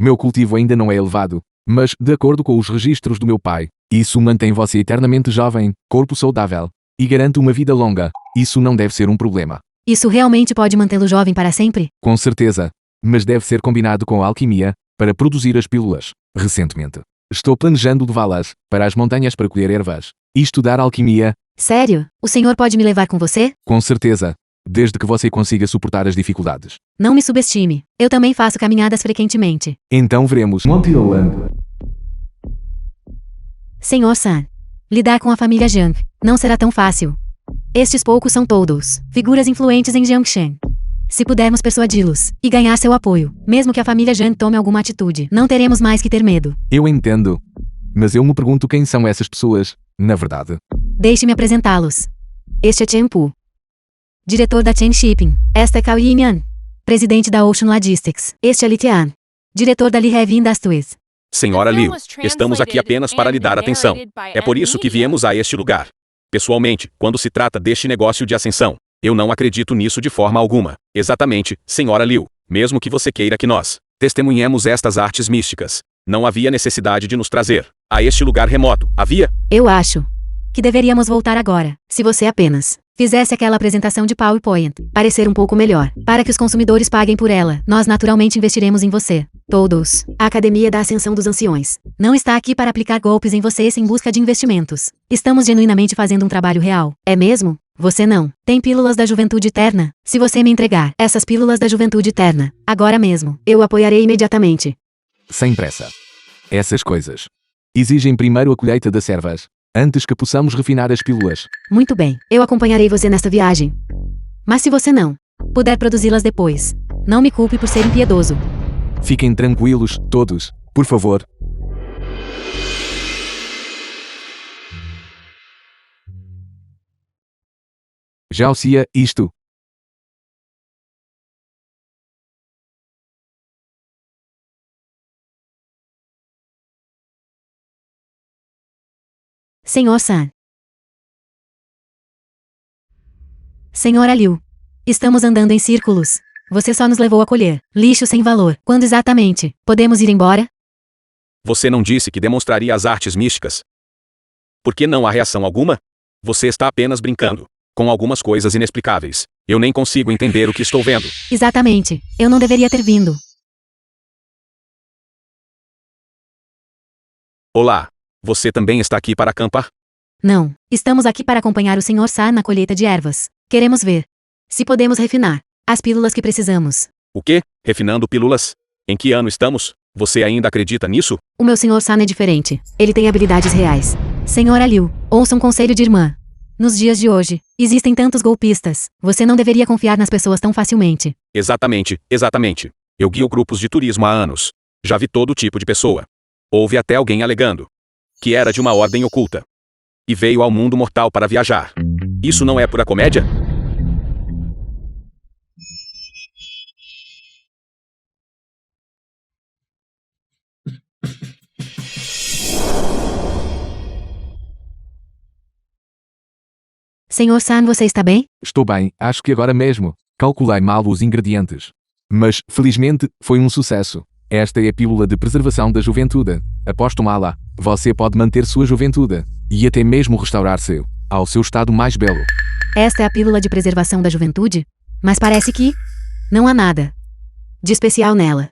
Meu cultivo ainda não é elevado, mas, de acordo com os registros do meu pai, isso mantém você eternamente jovem, corpo saudável, e garante uma vida longa. Isso não deve ser um problema. Isso realmente pode mantê-lo jovem para sempre? Com certeza, mas deve ser combinado com a alquimia para produzir as pílulas. Recentemente, estou planejando levá-las para as montanhas para colher ervas e estudar alquimia. Sério? O senhor pode me levar com você? Com certeza, desde que você consiga suportar as dificuldades. Não me subestime. Eu também faço caminhadas frequentemente. Então veremos. Sr. San, lidar com a família Jiang não será tão fácil. Estes poucos são todos figuras influentes em Jiangshan. Se pudermos persuadi-los e ganhar seu apoio, mesmo que a família Jiang tome alguma atitude, não teremos mais que ter medo. Eu entendo. Mas eu me pergunto quem são essas pessoas, na verdade. Deixe-me apresentá-los. Este é Chen Pu, diretor da Chen Shipping. Esta é Cao Yinyan, presidente da Ocean Logistics. Este é Li Tian, diretor da Li Heavy Industries. Senhora Liu, estamos aqui apenas para lhe dar atenção. É por isso que viemos a este lugar. Pessoalmente, quando se trata deste negócio de ascensão, eu não acredito nisso de forma alguma. Exatamente, Senhora Liu. Mesmo que você queira que nós testemunhemos estas artes místicas, não havia necessidade de nos trazer a este lugar remoto, havia? Eu acho que deveríamos voltar agora, se você apenas fizesse aquela apresentação de PowerPoint, parecer um pouco melhor, para que os consumidores paguem por ela. Nós naturalmente investiremos em você. Todos. A Academia da Ascensão dos Anciões não está aqui para aplicar golpes em vocês em busca de investimentos. Estamos genuinamente fazendo um trabalho real. É mesmo? Você não tem pílulas da juventude eterna? Se você me entregar essas pílulas da juventude eterna, agora mesmo, eu apoiarei imediatamente. Sem pressa. Essas coisas exigem primeiro a colheita das ervas, antes que possamos refinar as pílulas. Muito bem, eu acompanharei você nesta viagem. Mas se você não puder produzi-las depois, não me culpe por ser impiedoso. Fiquem tranquilos, todos, por favor. Já ocia isto. Senhor San. Senhora Liu. Estamos andando em círculos. Você só nos levou a colher lixo sem valor. Quando exatamente podemos ir embora? Você não disse que demonstraria as artes místicas? Por que não há reação alguma? Você está apenas brincando com algumas coisas inexplicáveis. Eu nem consigo entender o que estou vendo. Exatamente. Eu não deveria ter vindo. Olá. Você também está aqui para acampar? Não. Estamos aqui para acompanhar o Sr. San na colheita de ervas. Queremos ver se podemos refinar as pílulas que precisamos. O quê? Refinando pílulas? Em que ano estamos? Você ainda acredita nisso? O meu Sr. San é diferente. Ele tem habilidades reais. Senhora Liu, ouça um conselho de irmã. Nos dias de hoje, existem tantos golpistas. Você não deveria confiar nas pessoas tão facilmente. Exatamente, exatamente. Eu guio grupos de turismo há anos. Já vi todo tipo de pessoa. Houve até alguém alegando que era de uma ordem oculta e veio ao mundo mortal para viajar. Isso não é pura comédia? Senhor San, você está bem? Estou bem, acho que agora mesmo. Calculei mal os ingredientes. Mas, felizmente, foi um sucesso. Esta é a pílula de preservação da juventude. Após tomá-la, você pode manter sua juventude e até mesmo restaurar-se ao seu estado mais belo. Esta é a pílula de preservação da juventude? Mas parece que não há nada de especial nela.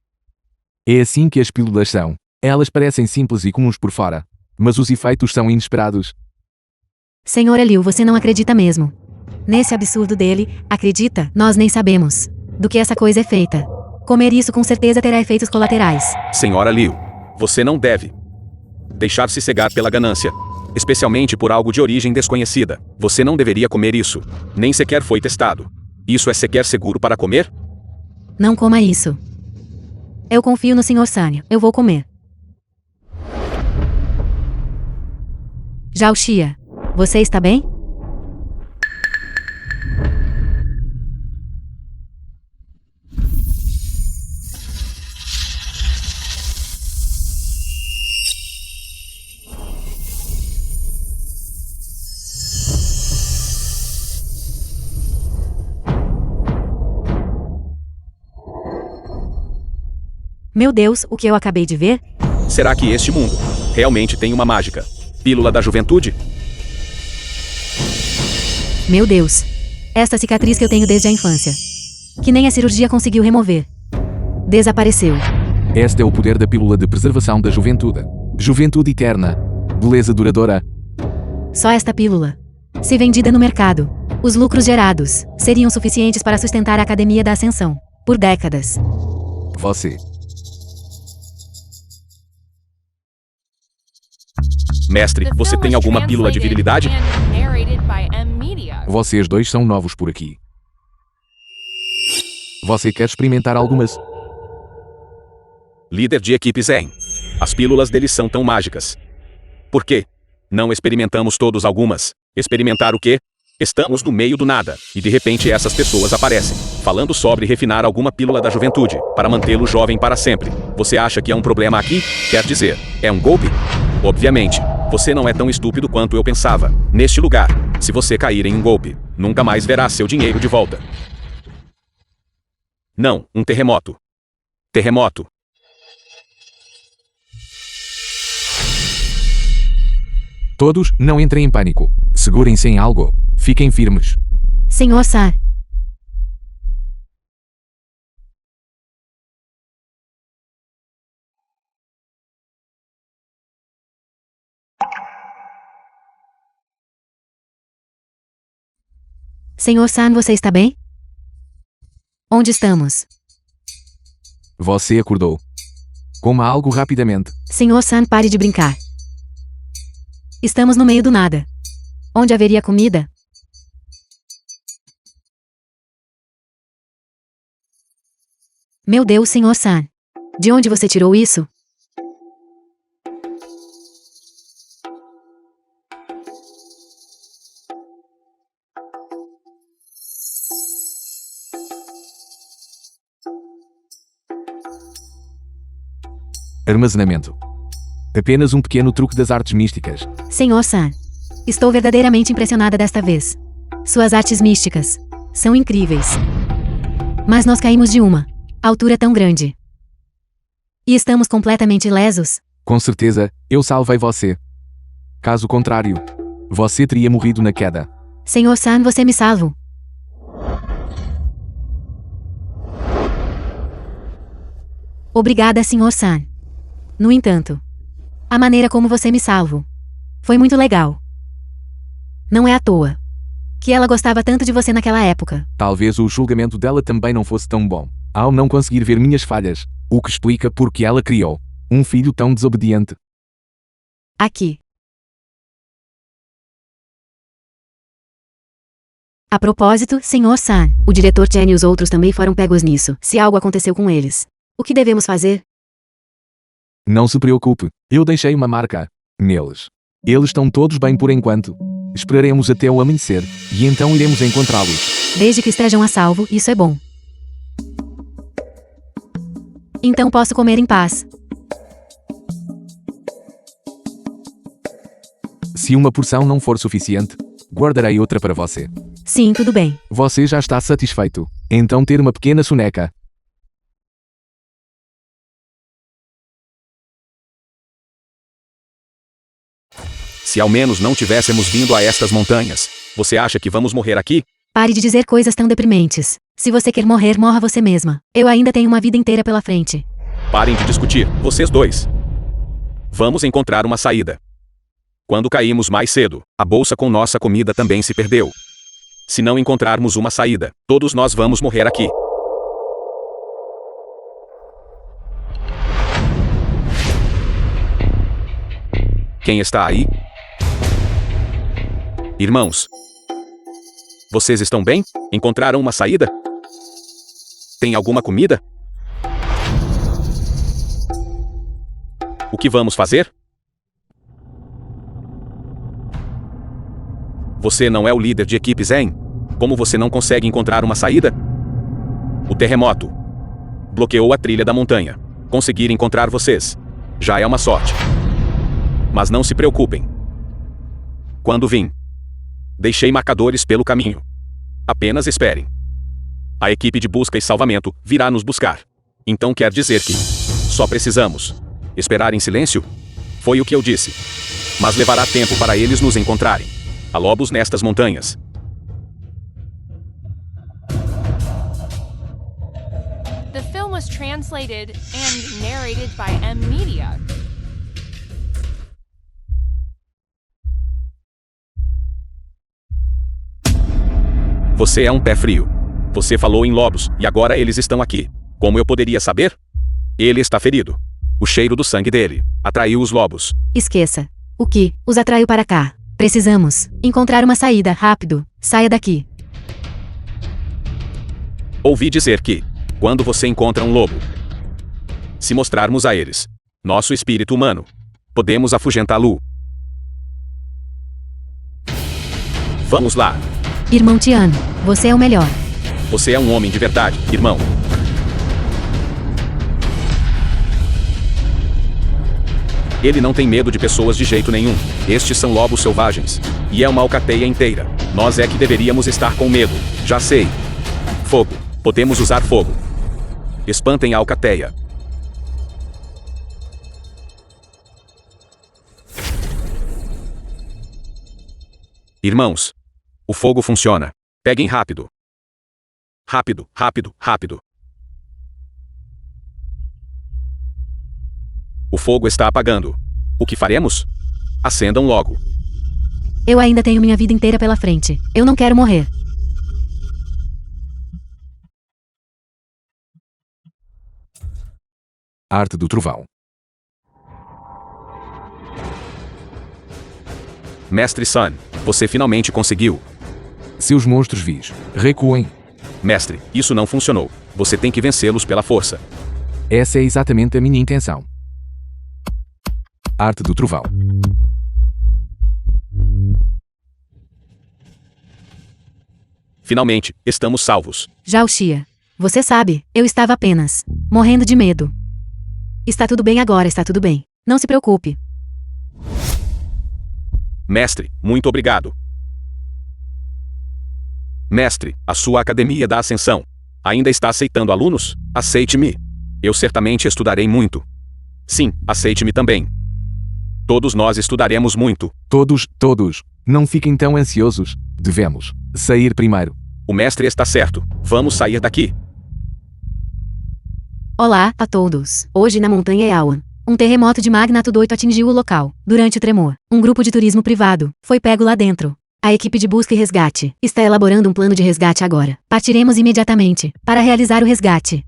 É assim que as pílulas são. Elas parecem simples e comuns por fora, mas os efeitos são inesperados. Senhora Liu, você não acredita mesmo nesse absurdo dele? Acredita? Nós nem sabemos do que essa coisa é feita. Comer isso com certeza terá efeitos colaterais. Senhora Liu, você não deve deixar-se cegar pela ganância, especialmente por algo de origem desconhecida. Você não deveria comer isso. Nem sequer foi testado. Isso é sequer seguro para comer? Não coma isso. Eu confio no Sr. San. Eu vou comer. Zhao Xia, você está bem? Meu Deus, o que eu acabei de ver? Será que este mundo realmente tem uma mágica pílula da juventude? Meu Deus. Esta cicatriz que eu tenho desde a infância, que nem a cirurgia conseguiu remover, desapareceu. Este é o poder da pílula de preservação da juventude. Juventude eterna. Beleza duradoura. Só esta pílula, se vendida no mercado, os lucros gerados seriam suficientes para sustentar a Academia da Ascensão por décadas. Você. Mestre, você tem alguma pílula de virilidade? Vocês dois são novos por aqui. Você quer experimentar algumas? Líder de equipe Zen. As pílulas deles são tão mágicas. Por quê? Não experimentamos todos algumas? Experimentar o quê? Estamos no meio do nada, e de repente essas pessoas aparecem. falando sobre refinar alguma pílula da juventude, para mantê-lo jovem para sempre. Você acha que há um problema aqui? Quer dizer, é um golpe? Obviamente, você não é tão estúpido quanto eu pensava. Neste lugar, se você cair em um golpe, nunca mais verá seu dinheiro de volta. Não, um terremoto. Terremoto. Todos, não entrem em pânico. Segurem-se em algo. Fiquem firmes. Senhor San. Senhor San, você está bem? Onde estamos? Você acordou. Coma algo rapidamente. Senhor San, pare de brincar. Estamos no meio do nada. Onde haveria comida? Meu Deus, Senhor San. De onde você tirou isso? Armazenamento. Apenas um pequeno truque das artes místicas. Senhor San. Estou verdadeiramente impressionada desta vez. Suas artes místicas são incríveis. Mas nós caímos de uma altura tão grande. E estamos completamente ilesos. Com certeza, eu salvei você. Caso contrário, você teria morrido na queda. Senhor San, você me salvou. Obrigada, Senhor San. No entanto, a maneira como você me salvou foi muito legal. Não é à toa que ela gostava tanto de você naquela época. Talvez o julgamento dela também não fosse tão bom, ao não conseguir ver minhas falhas, o que explica por que ela criou um filho tão desobediente. Aqui. A propósito, Senhor San, o diretor Chen e os outros também foram pegos nisso. Se algo aconteceu com eles, o que devemos fazer? Não se preocupe, eu deixei uma marca neles. Eles estão todos bem por enquanto. Esperaremos até o amanhecer, e então iremos encontrá-los. Desde que estejam a salvo, isso é bom. Então posso comer em paz. Se uma porção não for suficiente, guardarei outra para você. Sim, tudo bem. Você já está satisfeito. Então ter uma pequena soneca. Se ao menos não tivéssemos vindo a estas montanhas, você acha que vamos morrer aqui? Pare de dizer coisas tão deprimentes. Se você quer morrer, morra você mesma. Eu ainda tenho uma vida inteira pela frente. Parem de discutir, vocês dois. Vamos encontrar uma saída. Quando caímos mais cedo, a bolsa com nossa comida também se perdeu. Se não encontrarmos uma saída, todos nós vamos morrer aqui. Quem está aí? Irmãos, vocês estão bem? Encontraram uma saída? Tem alguma comida? O que vamos fazer? Você não é o líder de equipe Zen? Como você não consegue encontrar uma saída? O terremoto bloqueou a trilha da montanha. Conseguir encontrar vocês já é uma sorte. Mas não se preocupem. Quando vim, deixei marcadores pelo caminho. Apenas esperem. A equipe de busca e salvamento virá nos buscar. Então quer dizer que só precisamos esperar em silêncio? Foi o que eu disse. Mas levará tempo para eles nos encontrarem. Há lobos nestas montanhas. The film was translated and narrated by M Media. Você é um pé frio. Você falou em lobos, e agora eles estão aqui. Como eu poderia saber? Ele está ferido. O cheiro do sangue dele atraiu os lobos. Esqueça. O que os atraiu para cá? Precisamos encontrar uma saída, rápido. Saia daqui. Ouvi dizer que, quando você encontra um lobo, se mostrarmos a eles nosso espírito humano, podemos afugentá-lo. Vamos lá. Irmão Tiano, você é o melhor. Você é um homem de verdade, irmão. Ele não tem medo de pessoas de jeito nenhum. Estes são lobos selvagens. E é uma alcateia inteira. Nós é que deveríamos estar com medo. Já sei. Fogo. Podemos usar fogo. Espantem a alcateia. Irmãos. O fogo funciona. Peguem rápido. Rápido, rápido, rápido. O fogo está apagando. O que faremos? Acendam logo. Eu ainda tenho minha vida inteira pela frente. Eu não quero morrer. Arte do Trovão. Mestre Sun, você finalmente conseguiu. Seus monstros vis. Recuem. Mestre, isso não funcionou. Você tem que vencê-los pela força. Essa é exatamente a minha intenção. Arte do Trovão. Finalmente, estamos salvos. Já o Xia. Você sabe, eu estava apenas morrendo de medo. Está tudo bem agora, está tudo bem. Não se preocupe. Mestre, muito obrigado. Mestre, a sua Academia da Ascensão ainda está aceitando alunos? Aceite-me. Eu certamente estudarei muito. Sim, aceite-me também. Todos nós estudaremos muito. Todos. Não fiquem tão ansiosos. Devemos sair primeiro. O mestre está certo. Vamos sair daqui. Olá a todos. Hoje na montanha Yawan, um terremoto de magnitude 8 atingiu o local. Durante o tremor, um grupo de turismo privado foi pego lá dentro. A equipe de busca e resgate está elaborando um plano de resgate agora. Partiremos imediatamente para realizar o resgate.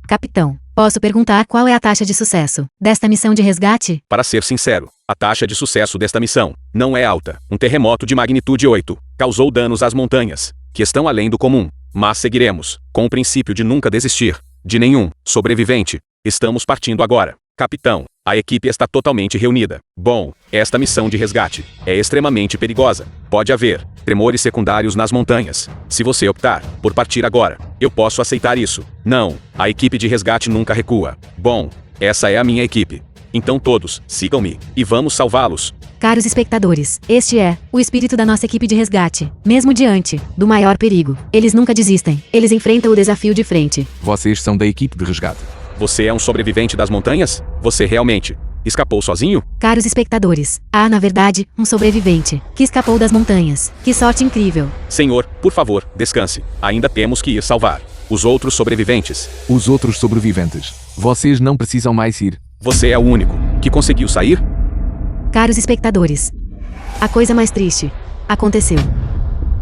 Capitão, posso perguntar qual é a taxa de sucesso desta missão de resgate? Para ser sincero, a taxa de sucesso desta missão não é alta. Um terremoto de magnitude 8 causou danos às montanhas, que estão além do comum. Mas seguiremos, com o princípio de nunca desistir de nenhum sobrevivente. Estamos partindo agora. Capitão, a equipe está totalmente reunida. Bom, esta missão de resgate é extremamente perigosa. Pode haver tremores secundários nas montanhas. Se você optar por partir agora, eu posso aceitar isso. Não, a equipe de resgate nunca recua. Bom, essa é a minha equipe. Então todos, sigam-me, e vamos salvá-los. Caros espectadores, este é o espírito da nossa equipe de resgate. Mesmo diante do maior perigo, eles nunca desistem. Eles enfrentam o desafio de frente. Vocês são da equipe de resgate. Você é um sobrevivente das montanhas? Você realmente escapou sozinho? Caros espectadores, há na verdade um sobrevivente que escapou das montanhas. Que sorte incrível. Senhor, por favor, descanse. Ainda temos que ir salvar os outros sobreviventes. Os outros sobreviventes. Vocês não precisam mais ir. Você é o único que conseguiu sair? Caros espectadores, a coisa mais triste aconteceu.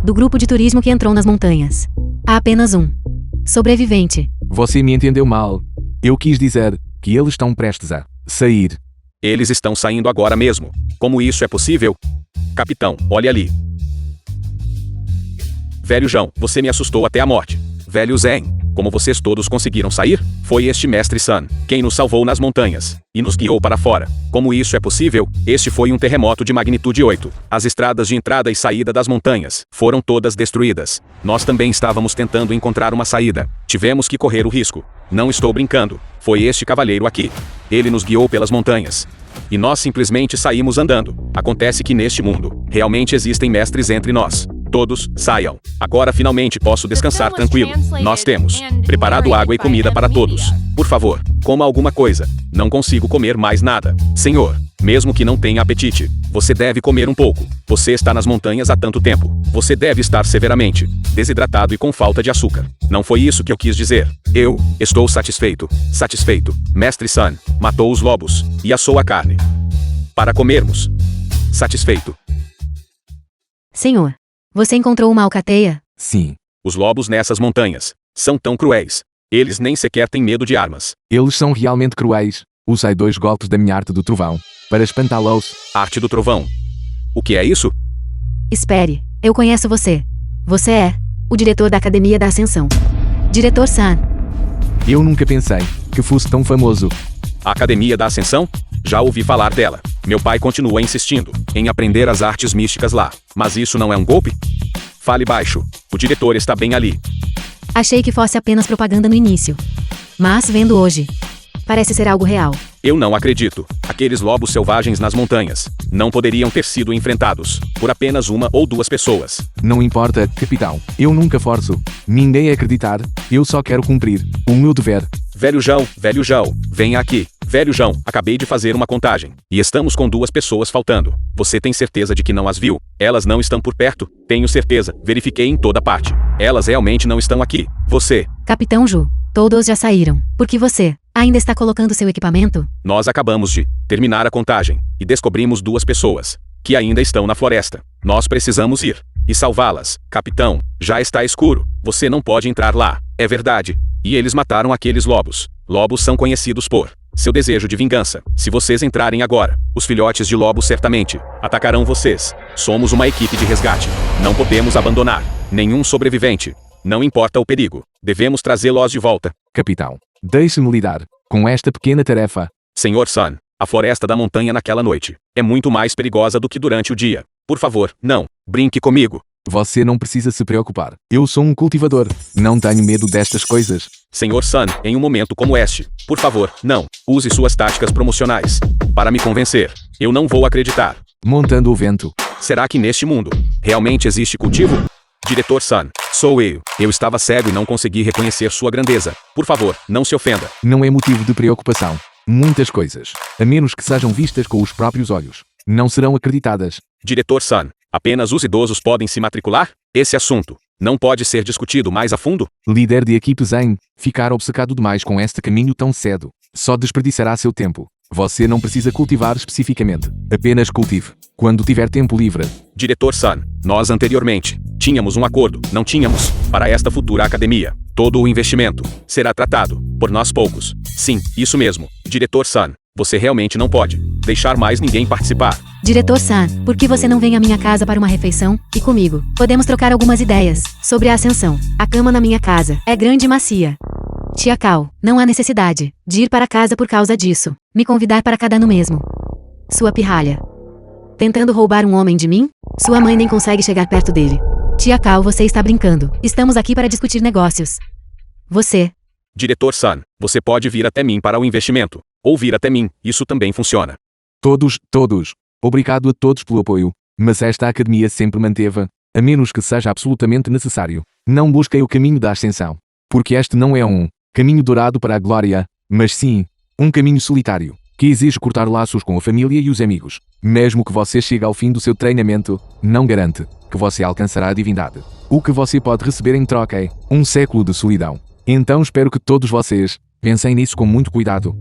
Do grupo de turismo que entrou nas montanhas, há apenas um sobrevivente. Você me entendeu mal. Eu quis dizer que eles estão prestes a sair. Eles estão saindo agora mesmo. Como isso é possível? Capitão, olhe ali. Velho João, você me assustou até a morte. Velho Zen, como vocês todos conseguiram sair? Foi este Mestre Sun quem nos salvou nas montanhas e nos guiou para fora. Como isso é possível? Este foi um terremoto de magnitude 8. As estradas de entrada e saída das montanhas foram todas destruídas. Nós também estávamos tentando encontrar uma saída. Tivemos que correr o risco. Não estou brincando. Foi este cavaleiro aqui. Ele nos guiou pelas montanhas. E nós simplesmente saímos andando. Acontece que neste mundo, realmente existem mestres entre nós. Todos, saiam. Agora finalmente posso descansar tranquilo. Nós temos preparado água e comida para todos. Por favor, coma alguma coisa. Não consigo comer mais nada. Senhor, mesmo que não tenha apetite, você deve comer um pouco. Você está nas montanhas há tanto tempo. Você deve estar severamente desidratado e com falta de açúcar. Não foi isso que eu quis dizer. Eu estou satisfeito. Satisfeito. Mestre Sun matou os lobos e assou a carne para comermos. Satisfeito. Senhor, você encontrou uma alcateia? Sim. Os lobos nessas montanhas são tão cruéis. Eles nem sequer têm medo de armas. Eles são realmente cruéis. Usei 2 golpes da minha arte do trovão para espantá-los. Arte do trovão. O que é isso? Espere, eu conheço você. Você é o diretor da Academia da Ascensão. Diretor Sun. Eu nunca pensei que fosse tão famoso. A Academia da Ascensão? Já ouvi falar dela. Meu pai continua insistindo em aprender as artes místicas lá. Mas isso não é um golpe? Fale baixo. O diretor está bem ali. Achei que fosse apenas propaganda no início. Mas vendo hoje, parece ser algo real. Eu não acredito. Aqueles lobos selvagens nas montanhas não poderiam ter sido enfrentados por apenas uma ou duas pessoas. Não importa, capitão. Eu nunca forço ninguém a acreditar. Eu só quero cumprir o meu dever. Velho João, venha aqui. Velho João, acabei de fazer uma contagem. E estamos com 2 pessoas faltando. Você tem certeza de que não as viu? Elas não estão por perto? Tenho certeza. Verifiquei em toda parte. Elas realmente não estão aqui. Você. Capitão Ju, todos já saíram. Por que você ainda está colocando seu equipamento? Nós acabamos de terminar a contagem e descobrimos 2 pessoas que ainda estão na floresta. Nós precisamos ir e salvá-las. Capitão, já está escuro. Você não pode entrar lá. É verdade. E eles mataram aqueles lobos. Lobos são conhecidos por seu desejo de vingança. Se vocês entrarem agora, os filhotes de lobos certamente atacarão vocês. Somos uma equipe de resgate. Não podemos abandonar nenhum sobrevivente. Não importa o perigo. Devemos trazê-los de volta. Capitão, deixe-me lidar com esta pequena tarefa. Senhor Sun, a floresta da montanha naquela noite é muito mais perigosa do que durante o dia. Por favor, não brinque comigo. Você não precisa se preocupar. Eu sou um cultivador. Não tenho medo destas coisas. Senhor Sun, em um momento como este, por favor, não use suas táticas promocionais para me convencer. Eu não vou acreditar. Montando o vento. Será que neste mundo realmente existe cultivo? Diretor Sun, sou eu. Eu estava cego e não consegui reconhecer sua grandeza. Por favor, não se ofenda. Não é motivo de preocupação. Muitas coisas, a menos que sejam vistas com os próprios olhos, não serão acreditadas. Diretor Sun, apenas os idosos podem se matricular? Esse assunto não pode ser discutido mais a fundo? Líder de equipe Zen, ficar obcecado demais com este caminho tão cedo só desperdiçará seu tempo. Você não precisa cultivar especificamente. Apenas cultive quando tiver tempo livre. Diretor Sun, nós anteriormente tínhamos um acordo, não tínhamos, para esta futura academia. Todo o investimento será tratado por nós poucos. Sim, isso mesmo. Diretor Sun, você realmente não pode deixar mais ninguém participar. Diretor Sun, por que você não vem à minha casa para uma refeição e comigo? Podemos trocar algumas ideias sobre a ascensão. A cama na minha casa é grande e macia. Tia Cal, não há necessidade de ir para casa por causa disso. Me convidar para cada ano mesmo. Sua pirralha. Tentando roubar um homem de mim? Sua mãe nem consegue chegar perto dele. Tia Cal, você está brincando. Estamos aqui para discutir negócios. Você. Diretor Sun, você pode vir até mim para o investimento. Ou vir até mim, isso também funciona. Todos. Obrigado a todos pelo apoio. Mas esta academia sempre manteve, a menos que seja absolutamente necessário. Não busquei o caminho da ascensão. Porque este não é um caminho dourado para a glória, mas sim um caminho solitário, que exige cortar laços com a família e os amigos. Mesmo que você chegue ao fim do seu treinamento, não garante que você alcançará a divindade. O que você pode receber em troca é um século de solidão. Então espero que todos vocês pensem nisso com muito cuidado.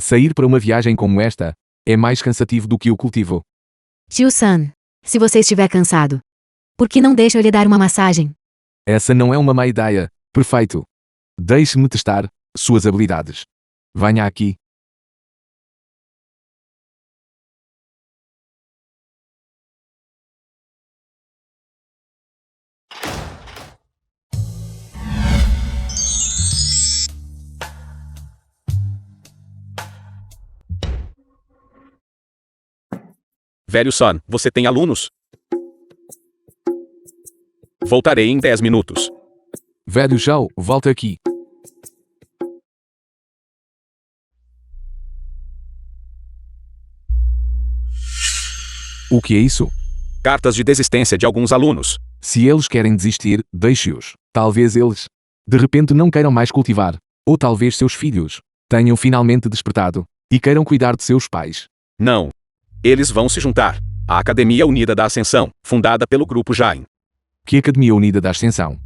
Sair para uma viagem como esta é mais cansativo do que o cultivo. Tio Sun, se você estiver cansado, por que não deixa eu lhe dar uma massagem? Essa não é uma má ideia. Perfeito. Deixe-me testar suas habilidades. Venha aqui. Velho Sun, você tem alunos? Voltarei em 10 minutos. Velho Zhao, volta aqui. O que é isso? Cartas de desistência de alguns alunos. Se eles querem desistir, deixe-os. Talvez eles, de repente, não queiram mais cultivar. Ou talvez seus filhos tenham finalmente despertado e queiram cuidar de seus pais. Não. Eles vão se juntar à Academia Unida da Ascensão, fundada pelo Grupo Jain. Que Academia Unida da Ascensão?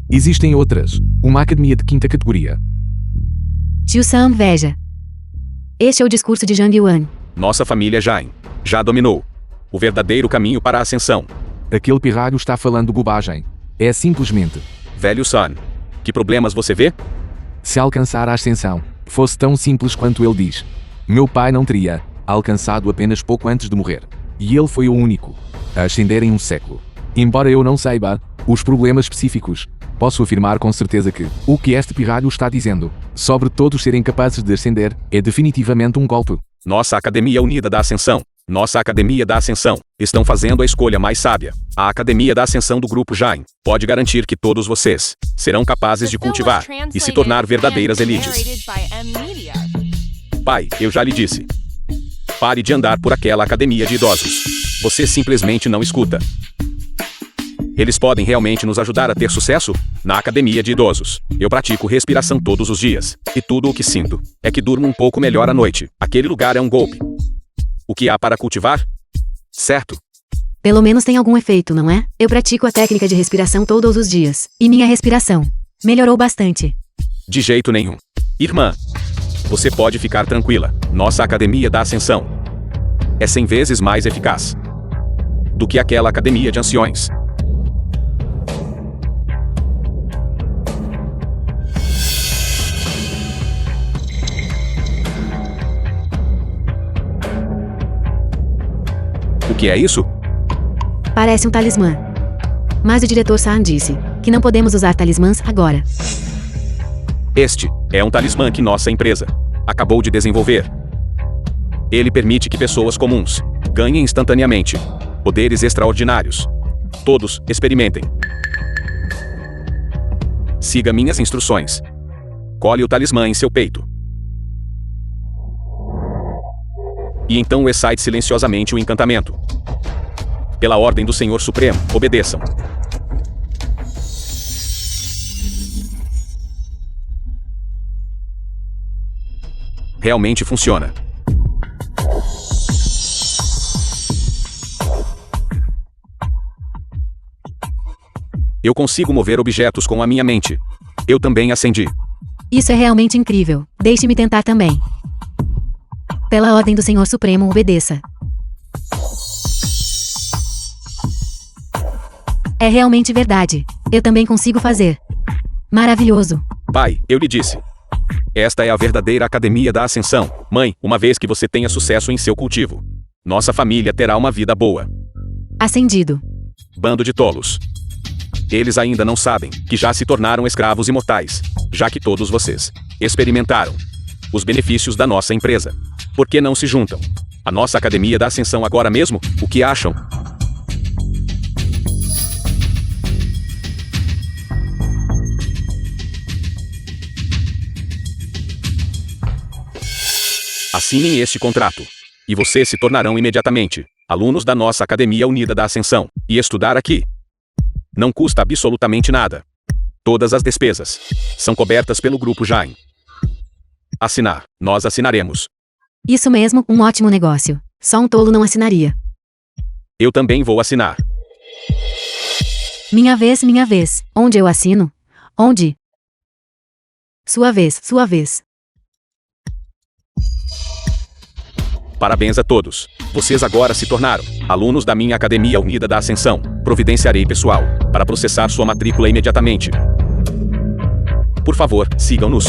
Existem outras. Uma academia de 5ª categoria. Tio Sam, veja. Este é o discurso de Zhang Yuan. Nossa família Jain já dominou o verdadeiro caminho para a ascensão. Aquele pirralho está falando bobagem. É simplesmente... Velho Sun, que problemas você vê? Se alcançar a ascensão fosse tão simples quanto ele diz, meu pai não teria alcançado apenas pouco antes de morrer. E ele foi o único a ascender em um século. Embora eu não saiba os problemas específicos, posso afirmar com certeza que o que este pirralho está dizendo sobre todos serem capazes de ascender é definitivamente um golpe. Nossa Academia Unida da Ascensão. Nossa Academia da Ascensão. Estão fazendo a escolha mais sábia. A Academia da Ascensão do Grupo Jain pode garantir que todos vocês serão capazes de cultivar e se tornar verdadeiras elites. Pai, eu já lhe disse. Pare de andar por aquela academia de idosos. Você simplesmente não escuta. Eles podem realmente nos ajudar a ter sucesso? Na academia de idosos, eu pratico respiração todos os dias. E tudo o que sinto é que durmo um pouco melhor à noite. Aquele lugar é um golpe. O que há para cultivar? Certo. Pelo menos tem algum efeito, não é? Eu pratico a técnica de respiração todos os dias. E minha respiração melhorou bastante. De jeito nenhum. Irmã, você pode ficar tranquila. Nossa Academia da Ascensão é 100 vezes mais eficaz do que aquela academia de anciões. O que é isso? Parece um talismã. Mas o diretor San disse que não podemos usar talismãs agora. Este é um talismã que nossa empresa acabou de desenvolver. Ele permite que pessoas comuns ganhem instantaneamente poderes extraordinários. Todos experimentem. Siga minhas instruções. Cole o talismã em seu peito. E então excite silenciosamente o encantamento. Pela ordem do Senhor Supremo, obedeçam. Realmente funciona. Eu consigo mover objetos com a minha mente. Eu também acendi. Isso é realmente incrível. Deixe-me tentar também. Pela ordem do Senhor Supremo, obedeça. É realmente verdade. Eu também consigo fazer. Maravilhoso. Pai, eu lhe disse. Esta é a verdadeira Academia da Ascensão. Mãe, uma vez que você tenha sucesso em seu cultivo, nossa família terá uma vida boa. Acendido. Bando de tolos. Eles ainda não sabem que já se tornaram escravos imortais, já que todos vocês experimentaram os benefícios da nossa empresa. Por que não se juntam à nossa Academia da Ascensão agora mesmo? O que acham? Assinem este contrato, e vocês se tornarão imediatamente alunos da nossa Academia Unida da Ascensão. E estudar aqui não custa absolutamente nada. Todas as despesas são cobertas pelo Grupo Jain. Assinar. Nós assinaremos. Isso mesmo, um ótimo negócio. Só um tolo não assinaria. Eu também vou assinar. Minha vez, minha vez. Onde eu assino? Onde? Sua vez, sua vez. Parabéns a todos. Vocês agora se tornaram alunos da minha Academia Unida da Ascensão. Providenciarei pessoal para processar sua matrícula imediatamente. Por favor, sigam-nos.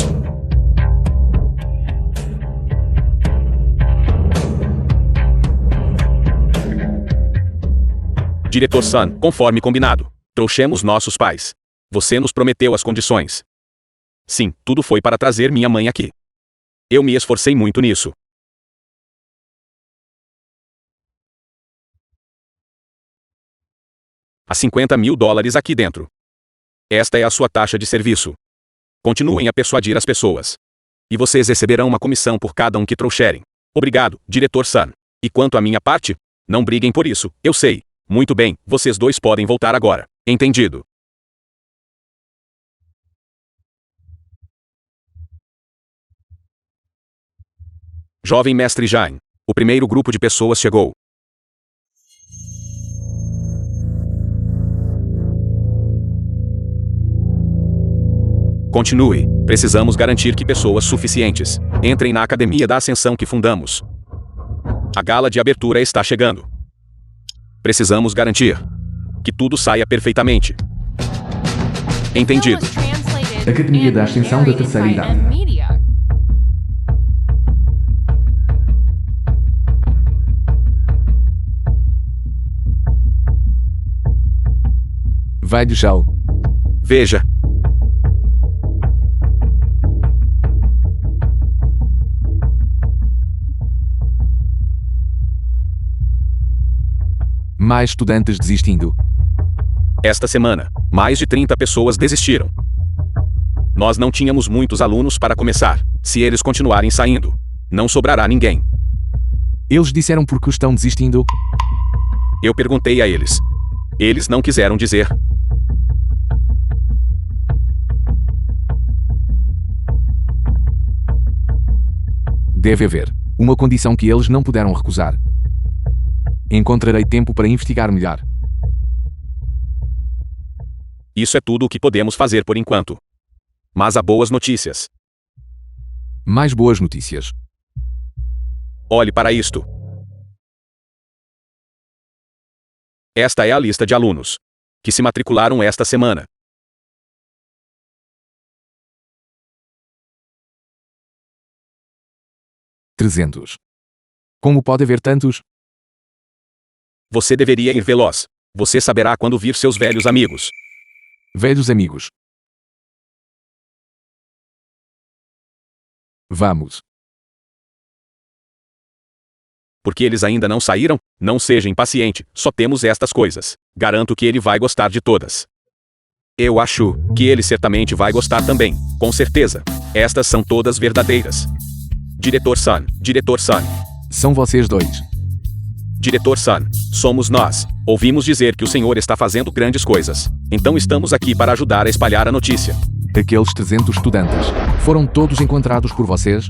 Diretor Sun, conforme combinado, trouxemos nossos pais. Você nos prometeu as condições. Sim, tudo foi para trazer minha mãe aqui. Eu me esforcei muito nisso. Há $50.000 aqui dentro. Esta é a sua taxa de serviço. Continuem a persuadir as pessoas. E vocês receberão uma comissão por cada um que trouxerem. Obrigado, Diretor Sun. E quanto à minha parte, não briguem por isso, eu sei. Muito bem, vocês dois podem voltar agora. Entendido. Jovem Mestre Jain. O primeiro grupo de pessoas chegou. Continue. Precisamos garantir que pessoas suficientes entrem na Academia da Ascensão que fundamos. A gala de abertura está chegando. Precisamos garantir que tudo saia perfeitamente. Entendido. Academia da Ascensão da Terceira Idade. Vai do chão. Veja. Mais estudantes desistindo. Esta semana, mais de 30 pessoas desistiram. Nós não tínhamos muitos alunos para começar. Se eles continuarem saindo, não sobrará ninguém. Eles disseram por que estão desistindo? Eu perguntei a eles. Eles não quiseram dizer. Deve haver uma condição que eles não puderam recusar. Encontrarei tempo para investigar melhor. Isso é tudo o que podemos fazer por enquanto. Mas há boas notícias. Mais boas notícias. Olhe para isto. Esta é a lista de alunos que se matricularam esta semana. $300. Como pode haver tantos? Você deveria ir veloz. Você saberá quando vir seus velhos amigos. Velhos amigos. Vamos. Porque eles ainda não saíram? Não seja impaciente, só temos estas coisas. Garanto que ele vai gostar de todas. Eu acho que ele certamente vai gostar também, com certeza. Estas são todas verdadeiras. Diretor Sun, Diretor Sun. São vocês dois. Diretor Sun, somos nós. Ouvimos dizer que o senhor está fazendo grandes coisas. Então estamos aqui para ajudar a espalhar a notícia. Aqueles 300 estudantes foram todos encontrados por vocês?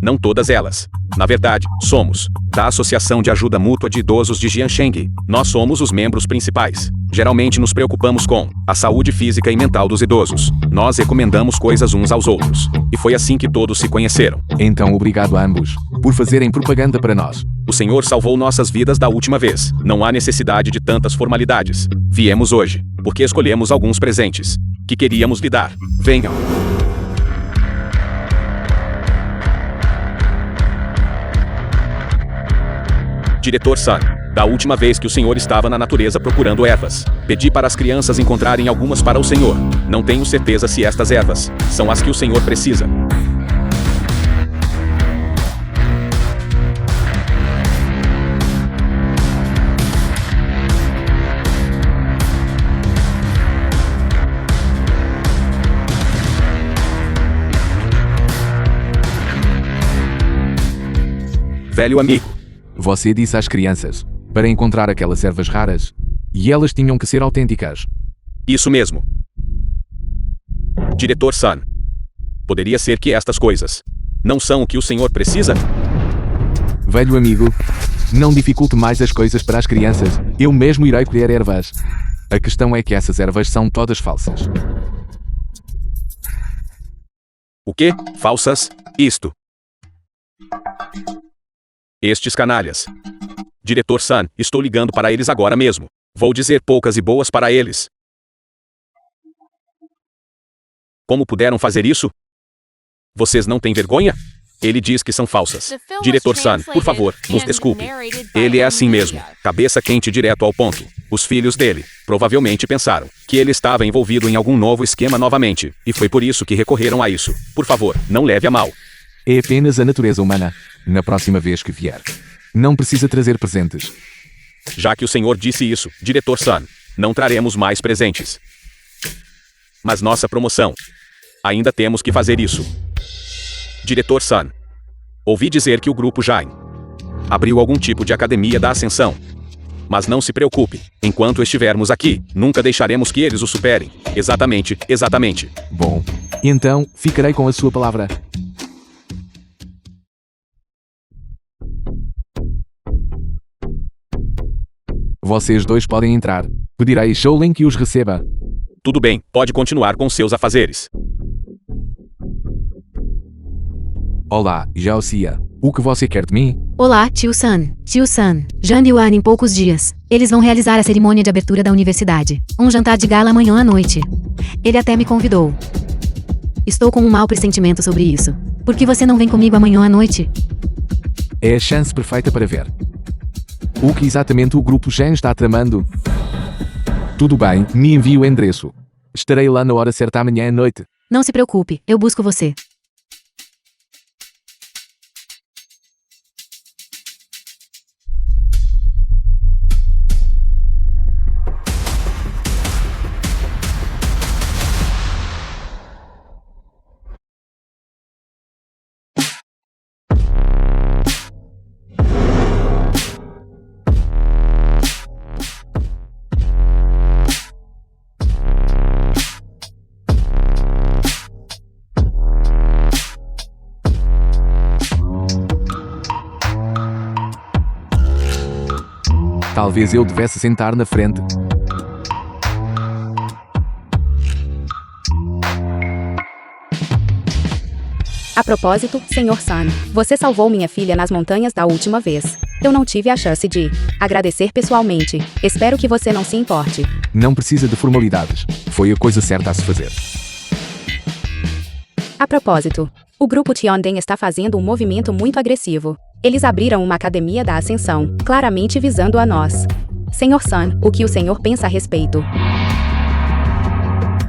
Não todas elas. Na verdade, somos da Associação de Ajuda Mútua de Idosos de Jiansheng. Nós somos os membros principais. Geralmente nos preocupamos com a saúde física e mental dos idosos. Nós recomendamos coisas uns aos outros. E foi assim que todos se conheceram. Então obrigado a ambos por fazerem propaganda para nós. O senhor salvou nossas vidas da última vez. Não há necessidade de tantas formalidades. Viemos hoje porque escolhemos alguns presentes que queríamos lhe dar. Venham. Diretor Sun, da última vez que o senhor estava na natureza procurando ervas, pedi para as crianças encontrarem algumas para o senhor. Não tenho certeza se estas ervas são as que o senhor precisa. Velho amigo. Você disse às crianças para encontrar aquelas ervas raras e elas tinham que ser autênticas. Isso mesmo. Diretor Sun. Poderia ser que estas coisas não são o que o senhor precisa? Velho amigo, não dificulte mais as coisas para as crianças. Eu mesmo irei colher ervas. A questão é que essas ervas são todas falsas. O quê? Falsas? Isto. Estes canalhas. Diretor Sun, estou ligando para eles agora mesmo. Vou dizer poucas e boas para eles. Como puderam fazer isso? Vocês não têm vergonha? Ele diz que são falsas. Diretor Sun, por favor, nos desculpe. Ele é assim mesmo, cabeça quente direto ao ponto. Os filhos dele provavelmente pensaram que ele estava envolvido em algum novo esquema novamente, e foi por isso que recorreram a isso. Por favor, não leve a mal. É apenas a natureza humana. Na próxima vez que vier, não precisa trazer presentes. Já que o senhor disse isso, Diretor Sun, não traremos mais presentes. Mas nossa promoção. Ainda temos que fazer isso. Diretor Sun. Ouvi dizer que o grupo Jain abriu algum tipo de academia da ascensão. Mas não se preocupe, enquanto estivermos aqui, nunca deixaremos que eles o superem. Exatamente, exatamente. Bom, então, ficarei com a sua palavra. Vocês dois podem entrar. Pedirei Shaolin que os receba. Tudo bem, pode continuar com seus afazeres. Olá, Zhao Xia. O que você quer de mim? Olá, Tio Sun. Tio Sun. Jan e Wan em poucos dias. Eles vão realizar a cerimônia de abertura da universidade. Um jantar de gala amanhã à noite. Ele até me convidou. Estou com um mau pressentimento sobre isso. Por que você não vem comigo amanhã à noite? É a chance perfeita para ver o que exatamente o grupo Shen está tramando. Tudo bem, me envie o endereço. Estarei lá na hora certa amanhã à noite. Não se preocupe, eu busco você. Talvez eu devesse sentar na frente. A propósito, Sr. Sun, você salvou minha filha nas montanhas da última vez. Eu não tive a chance de agradecer pessoalmente. Espero que você não se importe. Não precisa de formalidades. Foi a coisa certa a se fazer. A propósito, o grupo Tianden está fazendo um movimento muito agressivo. Eles abriram uma academia da ascensão, claramente visando a nós. Sr. Sun, o que o senhor pensa a respeito?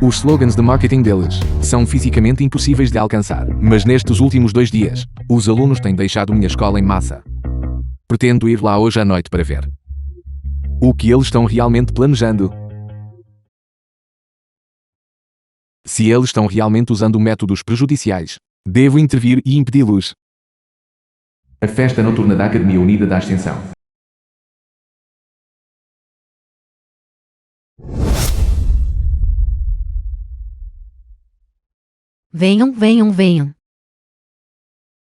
Os slogans de marketing deles são fisicamente impossíveis de alcançar, mas nestes últimos 2 dias, os alunos têm deixado minha escola em massa. Pretendo ir lá hoje à noite para ver o que eles estão realmente planejando. Se eles estão realmente usando métodos prejudiciais, devo intervir e impedi-los. A festa noturna da Academia Unida da Ascensão. Venham, venham, venham.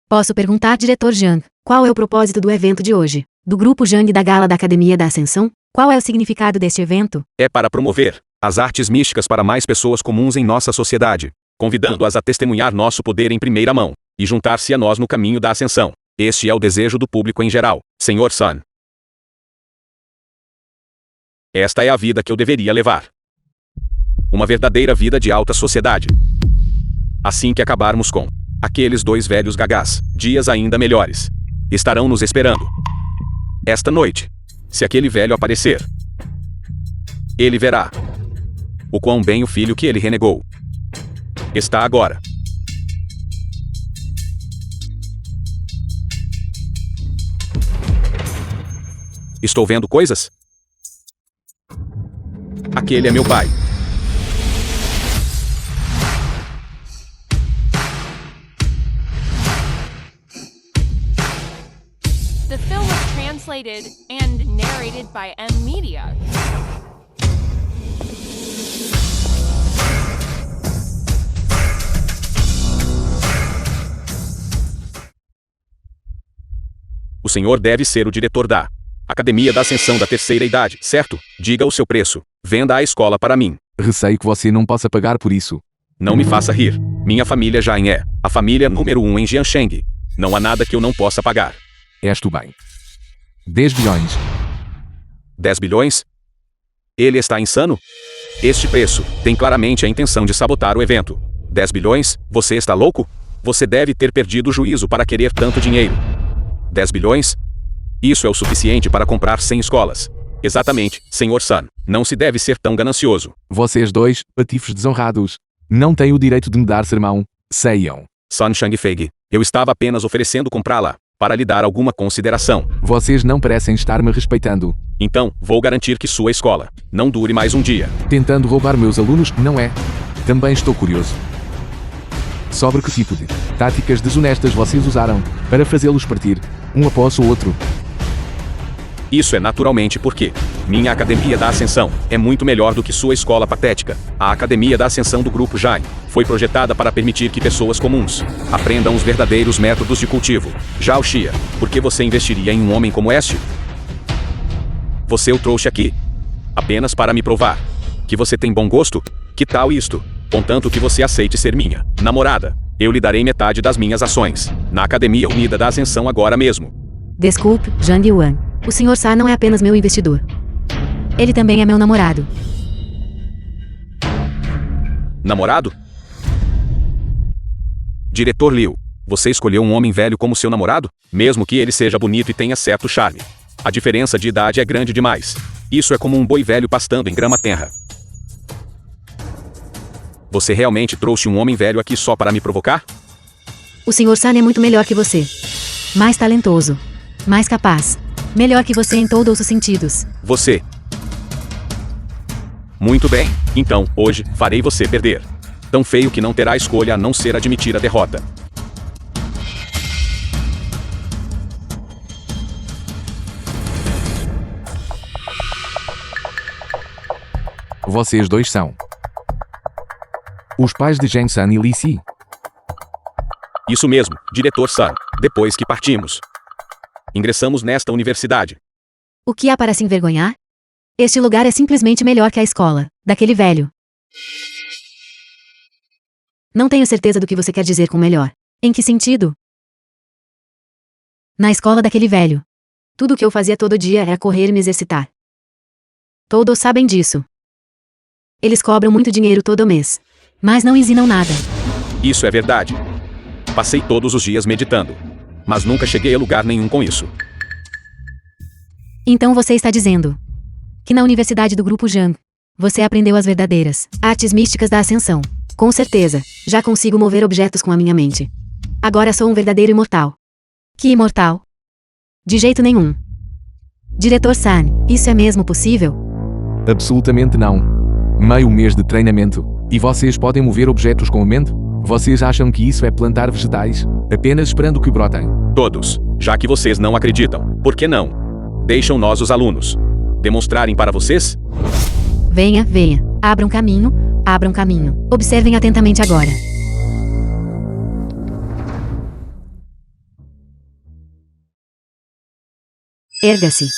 Posso perguntar, diretor Zhang, qual é o propósito do evento de hoje? Do grupo Zhang da Gala da Academia da Ascensão? Qual é o significado deste evento? É para promover as artes místicas para mais pessoas comuns em nossa sociedade, convidando-as a testemunhar nosso poder em primeira mão e juntar-se a nós no caminho da ascensão. Este é o desejo do público em geral, Sr. Sun. Esta é a vida que eu deveria levar. Uma verdadeira vida de alta sociedade. Assim que acabarmos com aqueles 2 velhos gagás, dias ainda melhores estarão nos esperando. Esta noite, se aquele velho aparecer, ele verá o quão bem o filho que ele renegou está agora. Estou vendo coisas? Aquele é meu pai. The film was translated and narrated by M Media. O senhor deve ser o diretor da Academia da Ascensão da Terceira Idade, certo? Diga o seu preço. Venda a escola para mim. Receio que você não possa pagar por isso. Não me faça rir. Minha família já é a família número 1 em Jiansheng. Não há nada que eu não possa pagar. És tu bem. 10 bilhões. 10 bilhões? Ele está insano? Este preço tem claramente a intenção de sabotar o evento. 10 bilhões? Você está louco? Você deve ter perdido o juízo para querer tanto dinheiro. 10 bilhões? Isso é o suficiente para comprar 100 escolas. Exatamente, Sr. Sun. Não se deve ser tão ganancioso. Vocês 2, patifes desonrados, não têm o direito de me dar sermão. Saiam. Sun Changfei, eu estava apenas oferecendo comprá-la, para lhe dar alguma consideração. Vocês não parecem estar me respeitando. Então, vou garantir que sua escola não dure mais um dia. Tentando roubar meus alunos, não é? Também estou curioso. Sobre que tipo de táticas desonestas vocês usaram para fazê-los partir, um após o outro? Isso é naturalmente porque minha Academia da Ascensão é muito melhor do que sua escola patética. A Academia da Ascensão do Grupo Jai foi projetada para permitir que pessoas comuns aprendam os verdadeiros métodos de cultivo. Zhao Xia, por que você investiria em um homem como este? Você o trouxe aqui apenas para me provar que você tem bom gosto? Que tal isto? Contanto que você aceite ser minha namorada, eu lhe darei metade das minhas ações na Academia Unida da Ascensão agora mesmo. Desculpe, Zhang Yuan. O Sr. Sa não é apenas meu investidor. Ele também é meu namorado. Namorado? Diretor Liu, você escolheu um homem velho como seu namorado? Mesmo que ele seja bonito e tenha certo charme. A diferença de idade é grande demais. Isso é como um boi velho pastando em grama tenra. Você realmente trouxe um homem velho aqui só para me provocar? O Sr. San é muito melhor que você. Mais talentoso. Mais capaz. Melhor que você em todos os sentidos. Você. Muito bem. Então, hoje, farei você perder. Tão feio que não terá escolha a não ser admitir a derrota. Vocês 2 são os pais de Zheng San e Li Si. Isso mesmo, diretor Sun. Depois que partimos, ingressamos nesta universidade. O que há para se envergonhar? Este lugar é simplesmente melhor que a escola daquele velho. Não tenho certeza do que você quer dizer com melhor. Em que sentido? Na escola daquele velho. Tudo o que eu fazia todo dia era correr e me exercitar. Todos sabem disso. Eles cobram muito dinheiro todo mês. Mas não ensinam nada. Isso é verdade. Passei todos os dias meditando. Mas nunca cheguei a lugar nenhum com isso. Então você está dizendo que na Universidade do Grupo Jang, você aprendeu as verdadeiras artes místicas da ascensão. Com certeza, já consigo mover objetos com a minha mente. Agora sou um verdadeiro imortal. Que imortal? De jeito nenhum. Diretor San, isso é mesmo possível? Absolutamente não. Meio mês de treinamento, e vocês podem mover objetos com a mente? Vocês acham que isso é plantar vegetais, apenas esperando que brotem? Todos, já que vocês não acreditam, por que não? Deixam nós, os alunos, demonstrarem para vocês? Venha, venha. Abram caminho, abram caminho. Observem atentamente agora. Erga-se.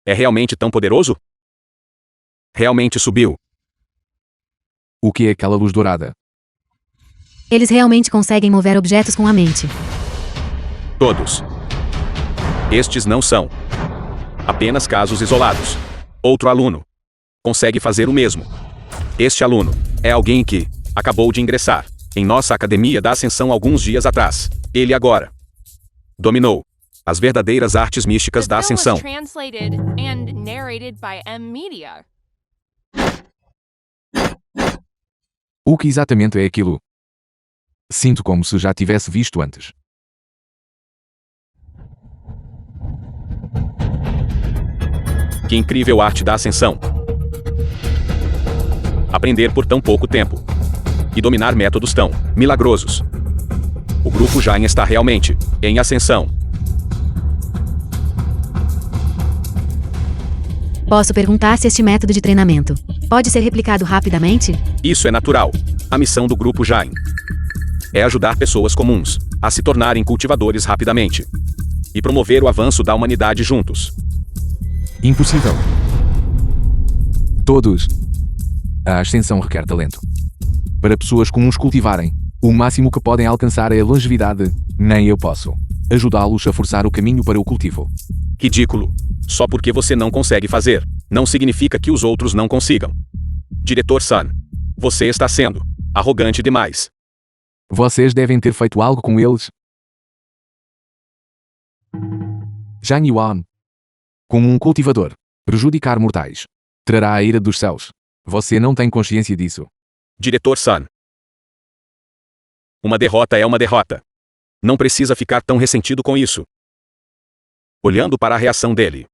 É realmente tão poderoso? Realmente subiu. O que é aquela luz dourada? Eles realmente conseguem mover objetos com a mente. Todos. Estes não são apenas casos isolados. Outro aluno consegue fazer o mesmo. Este aluno é alguém que acabou de ingressar em nossa Academia da Ascensão alguns dias atrás. Ele agora dominou as verdadeiras artes místicas da The film Ascensão. was translated and narrated by M Media. O que exatamente é aquilo? Sinto como se já tivesse visto antes. Que incrível arte da Ascensão. Aprender por tão pouco tempo. E dominar métodos tão milagrosos. O grupo Jain está realmente em ascensão. Posso perguntar se este método de treinamento pode ser replicado rapidamente? Isso é natural. A missão do grupo Jain é ajudar pessoas comuns a se tornarem cultivadores rapidamente e promover o avanço da humanidade juntos. Impossível. Todos. A ascensão requer talento. Para pessoas comuns cultivarem, o máximo que podem alcançar é a longevidade. Nem eu posso ajudá-los a forçar o caminho para o cultivo. Ridículo. Só porque você não consegue fazer, não significa que os outros não consigam. Diretor Sun, você está sendo arrogante demais. Vocês devem ter feito algo com eles. Zhang Yuan. Como um cultivador, prejudicar mortais trará a ira dos céus. Você não tem consciência disso. Diretor Sun. Uma derrota é uma derrota. Não precisa ficar tão ressentido com isso. Olhando para a reação dele.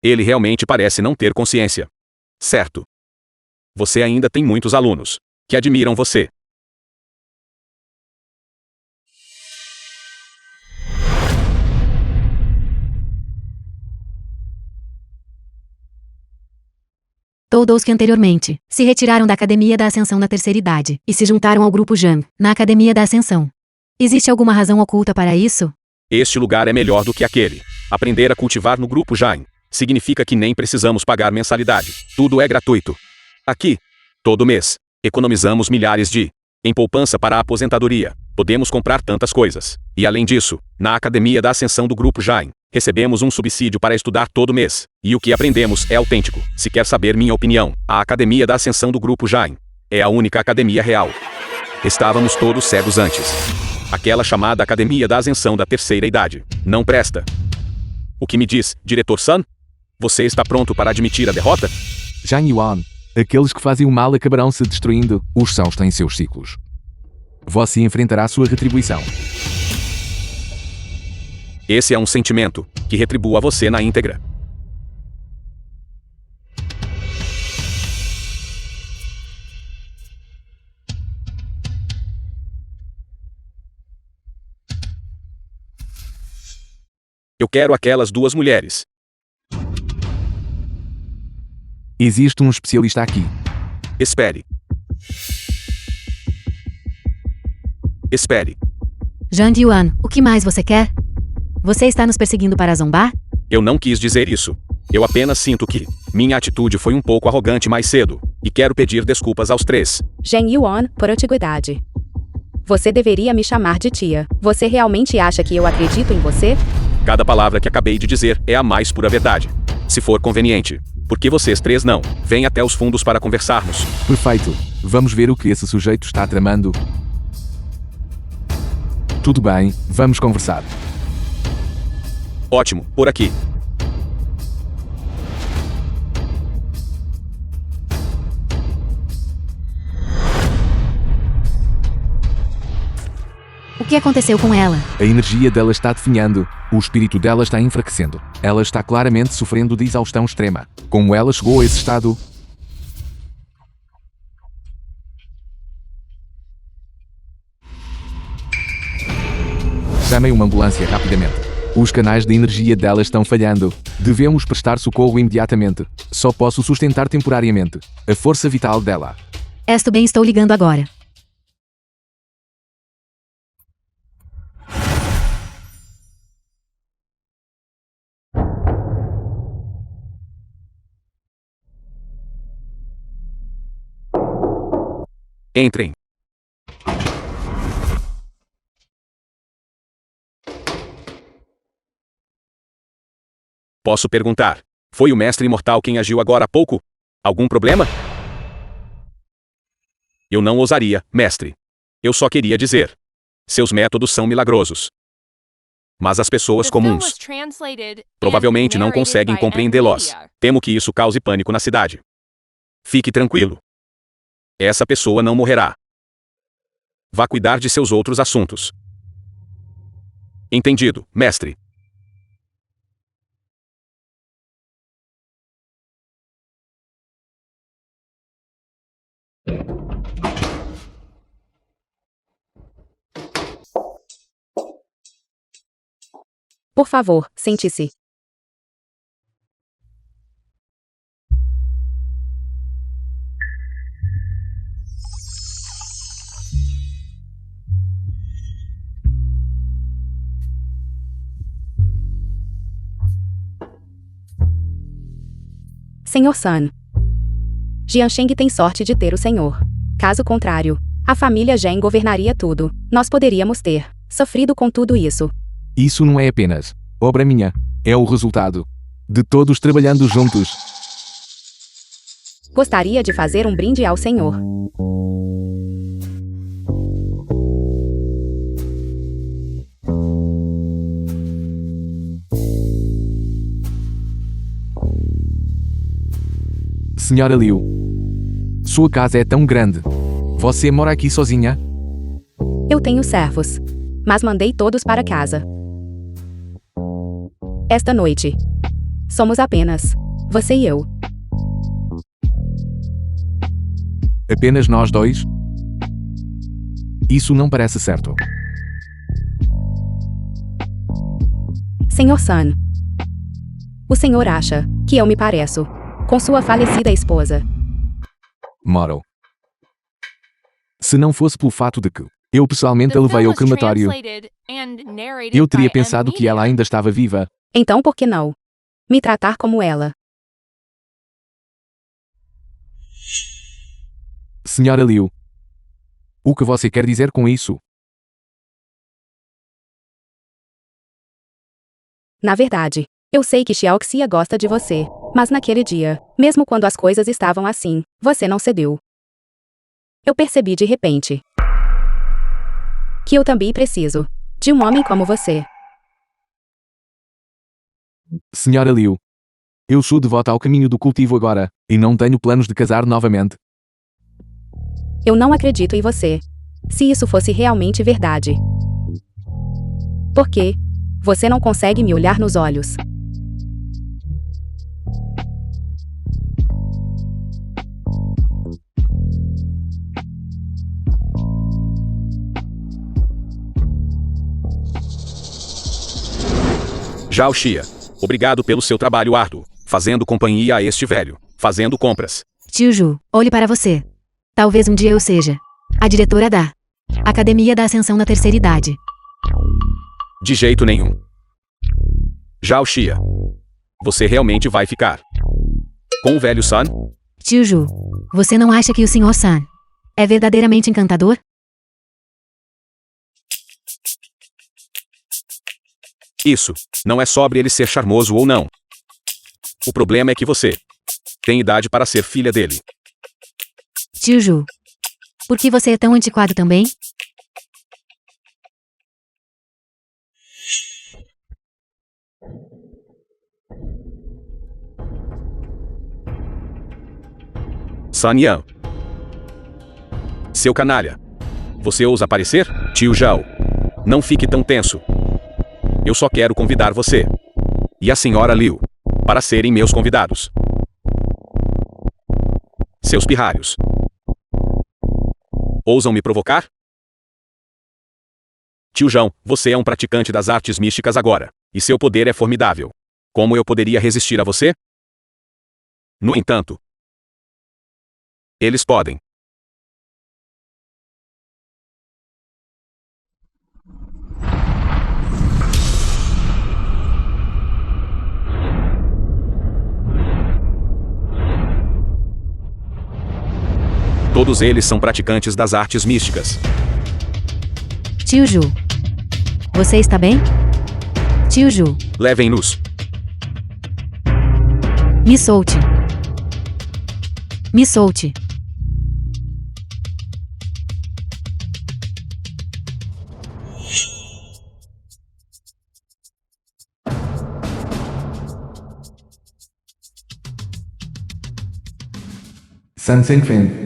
Ele realmente parece não ter consciência. Certo. Você ainda tem muitos alunos que admiram você. Todos que anteriormente se retiraram da Academia da Ascensão na terceira idade e se juntaram ao grupo Jang, na Academia da Ascensão. Existe alguma razão oculta para isso? Este lugar é melhor do que aquele. Aprender a cultivar no grupo Jain significa que nem precisamos pagar mensalidade. Tudo é gratuito. Aqui, todo mês, economizamos milhares em poupança para a aposentadoria. Podemos comprar tantas coisas. E além disso, na Academia da Ascensão do grupo Jain, recebemos um subsídio para estudar todo mês. E o que aprendemos é autêntico. Se quer saber minha opinião, a Academia da Ascensão do grupo Jain é a única academia real. Estávamos todos cegos antes. Aquela chamada Academia da Ascensão da terceira idade não presta. O que me diz, Diretor Sun? Você está pronto para admitir a derrota? Zhang Yuan. Aqueles que fazem o mal acabarão se destruindo. Os céus têm seus ciclos. Você enfrentará sua retribuição. Esse é um sentimento que retribua você na íntegra. Eu quero aquelas duas mulheres. Existe um especialista aqui. Espere. Espere. Zhang Yuan, o que mais você quer? Você está nos perseguindo para zombar? Eu não quis dizer isso. Eu apenas sinto que minha atitude foi um pouco arrogante mais cedo, e quero pedir desculpas aos 3. Jen Yuan, por antiguidade. Você deveria me chamar de tia. Você realmente acha que eu acredito em você? Cada palavra que acabei de dizer é a mais pura verdade. Se for conveniente. Por que vocês 3 não? Vêm até os fundos para conversarmos. Perfeito. Vamos ver o que esse sujeito está tramando. Tudo bem, vamos conversar. Ótimo, por aqui. O que aconteceu com ela? A energia dela está definhando. O espírito dela está enfraquecendo. Ela está claramente sofrendo de exaustão extrema. Como ela chegou a esse estado? Chamem uma ambulância rapidamente. Os canais de energia dela estão falhando. Devemos prestar socorro imediatamente. Só posso sustentar temporariamente a força vital dela. Estou bem, estou ligando agora. Entrem. Posso perguntar? Foi o mestre imortal quem agiu agora há pouco? Algum problema? Eu não ousaria, mestre. Eu só queria dizer. Seus métodos são milagrosos. Mas as pessoas comuns provavelmente não conseguem compreendê-los. Temo que isso cause pânico na cidade. Fique tranquilo. Essa pessoa não morrerá. Vá cuidar de seus outros assuntos. Entendido, mestre. Por favor, sente-se. Senhor Sun. Jiansheng tem sorte de ter o senhor. Caso contrário, a família Zheng governaria tudo. Nós poderíamos ter sofrido com tudo isso. Isso não é apenas obra minha. É o resultado de todos trabalhando juntos. Gostaria de fazer um brinde ao senhor. Senhora Liu. Sua casa é tão grande. Você mora aqui sozinha? Eu tenho servos, mas mandei todos para casa. Esta noite, somos apenas você e eu. Apenas nós dois? Isso não parece certo. Senhor Sun. O senhor acha que eu me pareço com sua falecida esposa? Moro. Se não fosse pelo fato de que eu pessoalmente a levei ao crematório, eu teria pensado que ela ainda estava viva. Então por que não me tratar como ela? Senhora Liu. O que você quer dizer com isso? Na verdade, eu sei que Xiaoxia gosta de você, mas naquele dia, mesmo quando as coisas estavam assim, você não cedeu. Eu percebi de repente que eu também preciso de um homem como você. Senhora Liu. Eu sou de volta ao caminho do cultivo agora, e não tenho planos de casar novamente. Eu não acredito em você. Se isso fosse realmente verdade. Por quê? Você não consegue me olhar nos olhos. Zhao Xia. Obrigado pelo seu trabalho árduo, fazendo companhia a este velho, fazendo compras. Tio Ju, olhe para você. Talvez um dia eu seja a diretora da Academia da Ascensão na Terceira Idade. De jeito nenhum. Zhao Xia. Você realmente vai ficar com o velho Sun? Tio Ju, você não acha que o Sr. Sun é verdadeiramente encantador? Isso não é sobre ele ser charmoso ou não. O problema é que você tem idade para ser filha dele. Tio Ju, por que você é tão antiquado também? Sun Yan. Seu canalha. Você ousa aparecer? Tio Zhao. Não fique tão tenso. Eu só quero convidar você e a senhora Liu para serem meus convidados. Seus pirralhos. Ousam me provocar? Tio Zhao, você é um praticante das artes místicas agora, e seu poder é formidável. Como eu poderia resistir a você? No entanto, eles podem. Todos eles são praticantes das artes místicas. Tio Ju, você está bem? Tio Ju, Levem-nos. me solte. Me solte. Sun Zengfen.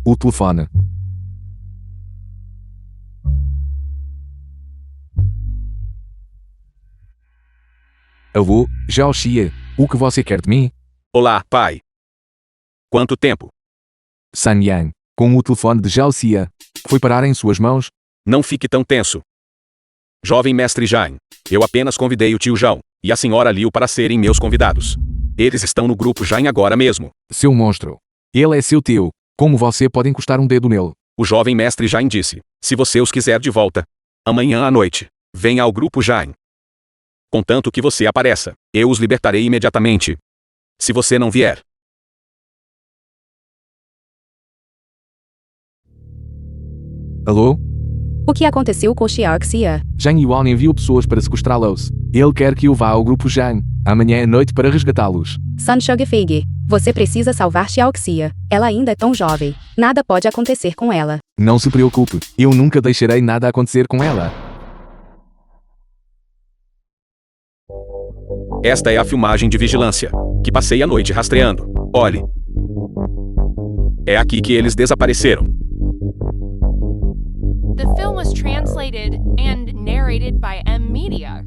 O telefone. Alô, Zhao Xia, o que você quer de mim? Olá, pai. Quanto tempo? Sun Yang, com o telefone de Zhao Xia, foi parar em suas mãos? Não fique tão tenso. Jovem mestre Zhang, eu apenas convidei o tio Zhao e a senhora Liu para serem meus convidados. Eles estão no grupo Zhang agora mesmo. Seu monstro. Ele é seu teu. Como você pode encostar um dedo nele? O jovem mestre Zhang disse, se você os quiser de volta, amanhã à noite, venha ao grupo Zhang. Contanto que você apareça, eu os libertarei imediatamente. Se você não vier. Alô? O que aconteceu com Xiao Xia? Zhang Yuan enviou pessoas para sequestrá-los. Ele quer que eu vá ao grupo Zhang, amanhã à noite para resgatá-los. Sun Shugfig, você precisa salvar Xiao Xia. Ela ainda é tão jovem. Nada pode acontecer com ela. Não se preocupe, eu nunca deixarei nada acontecer com ela. Esta é a filmagem de vigilância, que passei a noite rastreando. Olhe. É aqui que eles desapareceram. The film was translated and narrated by M Media.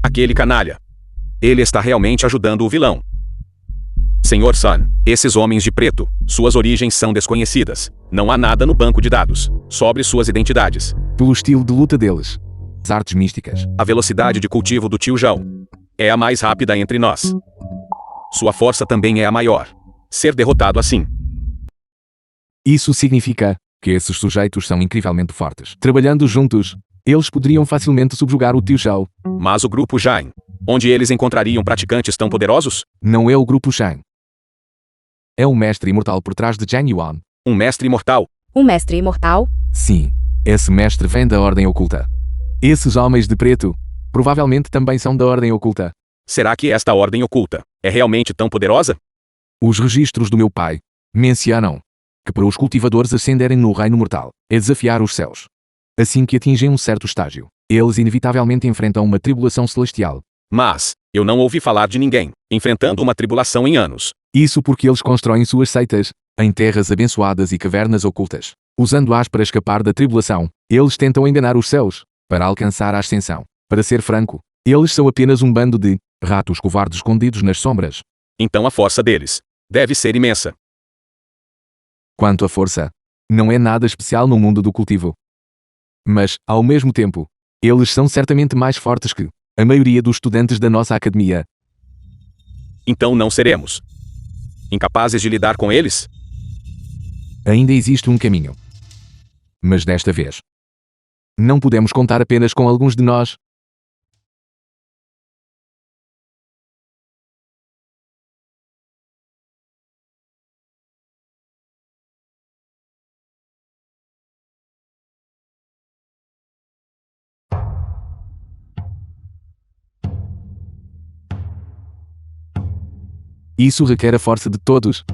Aquele canalha. Ele está realmente ajudando o vilão. Senhor Sun, esses homens de preto, suas origens são desconhecidas. Não há nada no banco de dados sobre suas identidades. Pelo estilo de luta deles. As artes místicas. A velocidade de cultivo do tio Zhao é a mais rápida entre nós. Sua força também é a maior. Ser derrotado assim. Isso significa que esses sujeitos são incrivelmente fortes. Trabalhando juntos, eles poderiam facilmente subjugar o tio Zhao. Mas o grupo Zhang, onde eles encontrariam praticantes tão poderosos? Não é o grupo Zhang. É um mestre imortal por trás de Zhang Yuan. Um mestre imortal? Um mestre imortal? Sim, esse mestre vem da Ordem Oculta. Esses homens de preto, provavelmente também são da Ordem Oculta. Será que esta Ordem Oculta é realmente tão poderosa? Os registros do meu pai mencionam que para os cultivadores ascenderem no reino mortal é desafiar os céus. Assim que atingem um certo estágio, eles inevitavelmente enfrentam uma tribulação celestial. Mas, eu não ouvi falar de ninguém enfrentando uma tribulação em anos. Isso porque eles constroem suas seitas em terras abençoadas e cavernas ocultas. Usando-as para escapar da tribulação, eles tentam enganar os céus para alcançar a ascensão. Para ser franco, eles são apenas um bando de ratos covardes escondidos nas sombras. Então a força deles deve ser imensa. Quanto à força, não é nada especial no mundo do cultivo. Mas, ao mesmo tempo, eles são certamente mais fortes que a maioria dos estudantes da nossa academia. Então não seremos incapazes de lidar com eles? Ainda existe um caminho. Mas desta vez, não podemos contar apenas com alguns de nós. Isso requer a força de todos.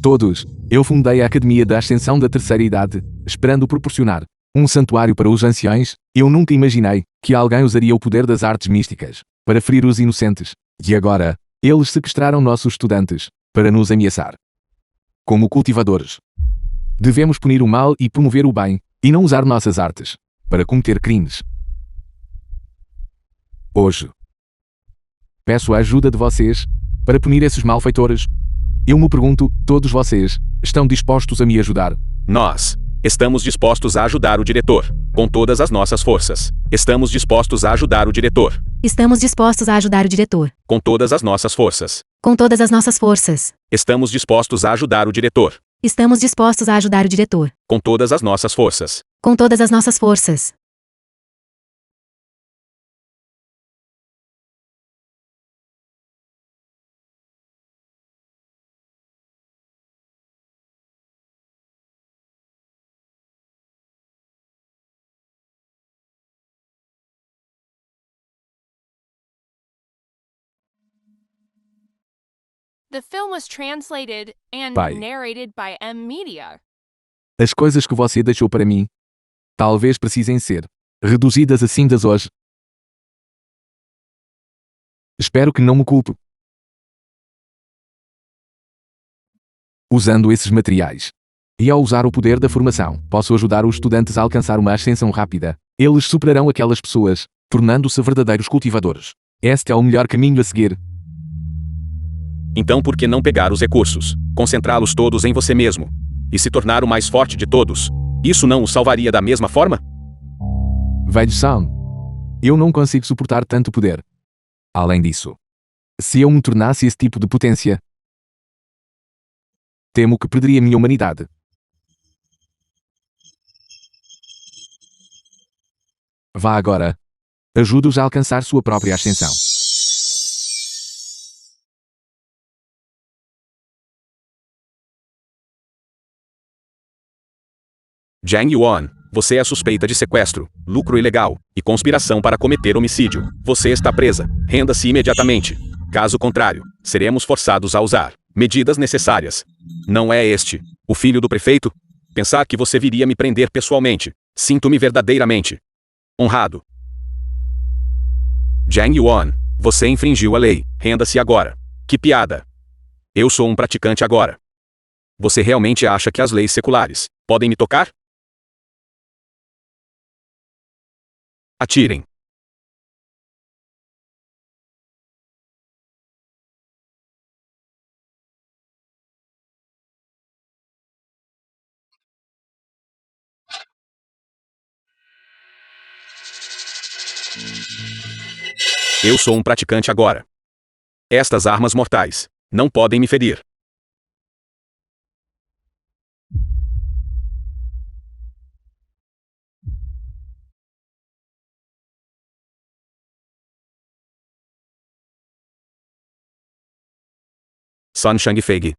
Todos. Eu fundei a Academia da Ascensão da Terceira Idade, esperando proporcionar um santuário para os anciões. Eu nunca imaginei que alguém usaria o poder das artes místicas para ferir os inocentes. E agora, eles sequestraram nossos estudantes para nos ameaçar. Como cultivadores, devemos punir o mal e promover o bem, e não usar nossas artes para cometer crimes. Hoje, peço a ajuda de vocês para punir esses malfeitores. Eu me pergunto, todos vocês estão dispostos a me ajudar? Nós estamos dispostos a ajudar o diretor, com todas as nossas forças. Estamos dispostos a ajudar o diretor, Estamos dispostos a ajudar o diretor. com todas as nossas forças. Com todas as nossas forças. Estamos dispostos a ajudar o diretor, Estamos dispostos a ajudar o diretor. com todas as nossas forças. Com todas as nossas forças. The film was translated and Pai. narrated by M Media. As coisas que você deixou para mim talvez precisem ser reduzidas a cinzas hoje. Espero que não me culpe. Usando esses materiais e ao usar o poder da formação, posso ajudar os estudantes a alcançar uma ascensão rápida. Eles superarão aquelas pessoas, tornando-se verdadeiros cultivadores. Este é o melhor caminho a seguir. Então por que não pegar os recursos, concentrá-los todos em você mesmo, e se tornar o mais forte de todos? Isso não o salvaria da mesma forma? Velho Sam, eu não consigo suportar tanto poder. Além disso, se eu me tornasse esse tipo de potência, temo que perderia minha humanidade. Vá agora. Ajude-os a alcançar sua própria ascensão. Zhang Yuan, você é suspeita de sequestro, lucro ilegal e conspiração para cometer homicídio. Você está presa. Renda-se imediatamente. Caso contrário, seremos forçados a usar medidas necessárias. Não é este o filho do prefeito? Pensar que você viria me prender pessoalmente. Sinto-me verdadeiramente honrado. Zhang Yuan, você infringiu a lei. Renda-se agora. Que piada. Eu sou um praticante agora. Você realmente acha que as leis seculares podem me tocar? Atirem. Eu sou um praticante agora. Estas armas mortais não podem me ferir. Sun Changfei.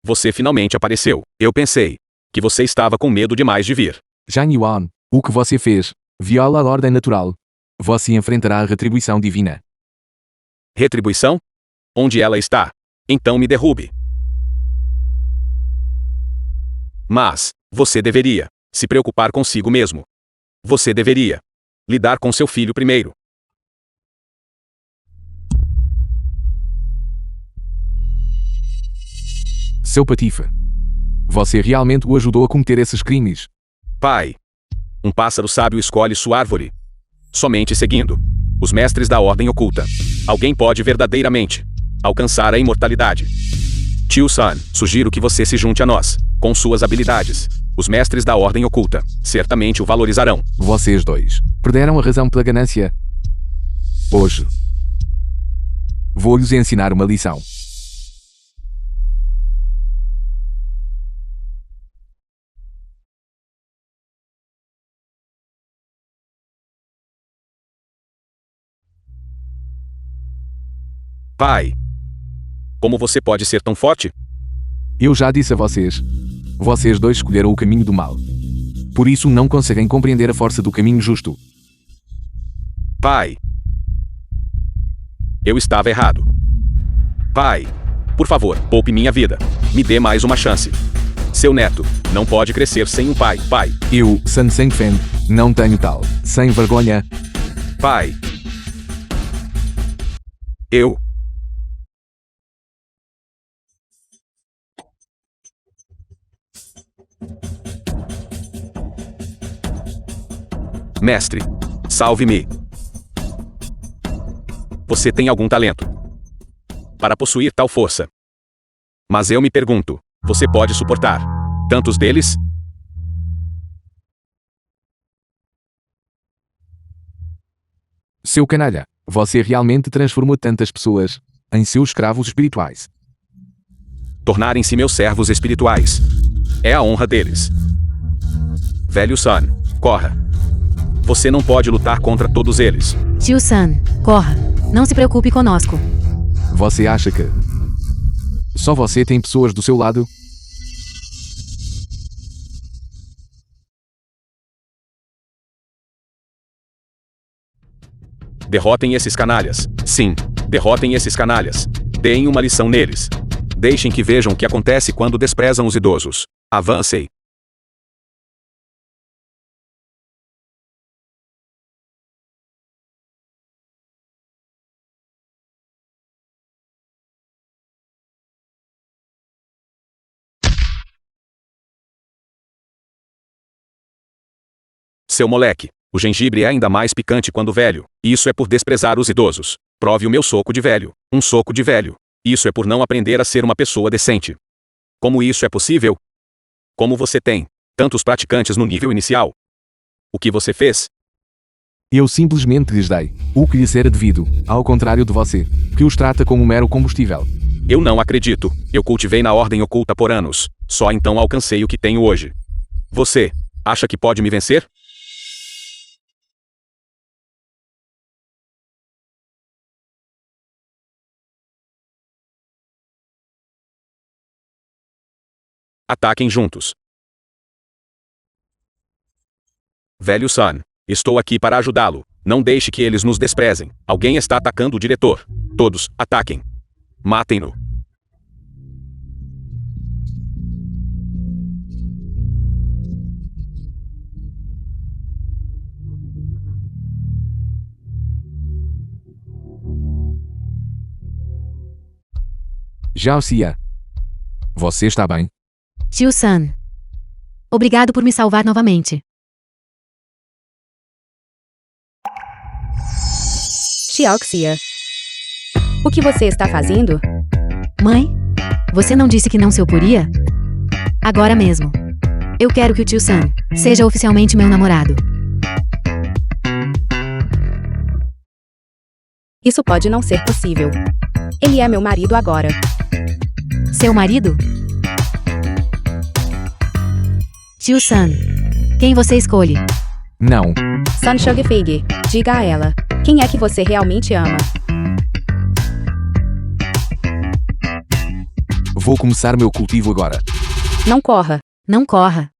Você finalmente apareceu. Eu pensei que você estava com medo demais de vir. Zhang Yuan, o que você fez viola a ordem natural. Você enfrentará a retribuição divina. Retribuição? Onde ela está? Então me derrube. Mas você deveria se preocupar consigo mesmo. Você deveria lidar com seu filho primeiro. Seu patife. Você realmente o ajudou a cometer esses crimes. Pai, Um pássaro sábio escolhe sua árvore. Somente seguindo os mestres da ordem oculta, alguém pode verdadeiramente alcançar a imortalidade. Tio Sun, sugiro que você se junte a nós, com suas habilidades. Os mestres da ordem oculta certamente o valorizarão. Vocês dois perderam a razão pela ganância. Hoje vou-lhes ensinar uma lição. Pai, como você pode ser tão forte? Eu já disse a vocês. Vocês dois escolheram o caminho do mal. Por isso não conseguem compreender a força do caminho justo. Pai, eu estava errado. Pai, por favor, poupe minha vida. Me dê mais uma chance. Seu neto não pode crescer sem um pai. Pai, Eu, Sun Sengfen, não tenho tal sem vergonha. pai. Eu. Mestre, salve-me. Você tem algum talento para possuir tal força. Mas eu me pergunto, você pode suportar tantos deles? Seu canalha, você realmente transformou tantas pessoas em seus escravos espirituais. Tornarem-se meus servos espirituais. É a honra deles. Velho Sun, corra. Você não pode lutar contra todos eles. Tio Sun, corra. Não se preocupe conosco. Você acha que só você tem pessoas do seu lado? Derrotem esses canalhas. Sim, derrotem esses canalhas. Deem uma lição neles. Deixem que vejam o que acontece quando desprezam os idosos. Avancem. Seu moleque, o gengibre é ainda mais picante quando velho. Isso é por desprezar os idosos. Prove o meu soco de velho. Um soco de velho. Isso é por não aprender a ser uma pessoa decente. Como isso é possível? Como você tem tantos praticantes no nível inicial? O que você fez? Eu simplesmente lhes dei o que lhes era devido, ao contrário de você, que os trata como mero combustível. Eu não acredito. Eu cultivei na ordem oculta por anos. Só então alcancei o que tenho hoje. Você acha que pode me vencer? Ataquem juntos. Velho Sun, estou aqui para ajudá-lo. Não deixe que eles nos desprezem. Alguém está atacando o diretor. Todos, ataquem. Matem-no. Zhao Xia. Você está bem? Tio Sun. Obrigado por me salvar novamente. Xiaoxia. O que você está fazendo? Mãe? Você não disse que não se oporia? Agora mesmo. Eu quero que o tio Sun seja oficialmente meu namorado. Isso pode não ser possível. Ele é meu marido agora. Seu marido? Tio Sun. Quem você escolhe? Não. Sun Shogefig, diga a ela. Quem é que você realmente ama? Vou começar meu cultivo agora. Não corra. Não corra.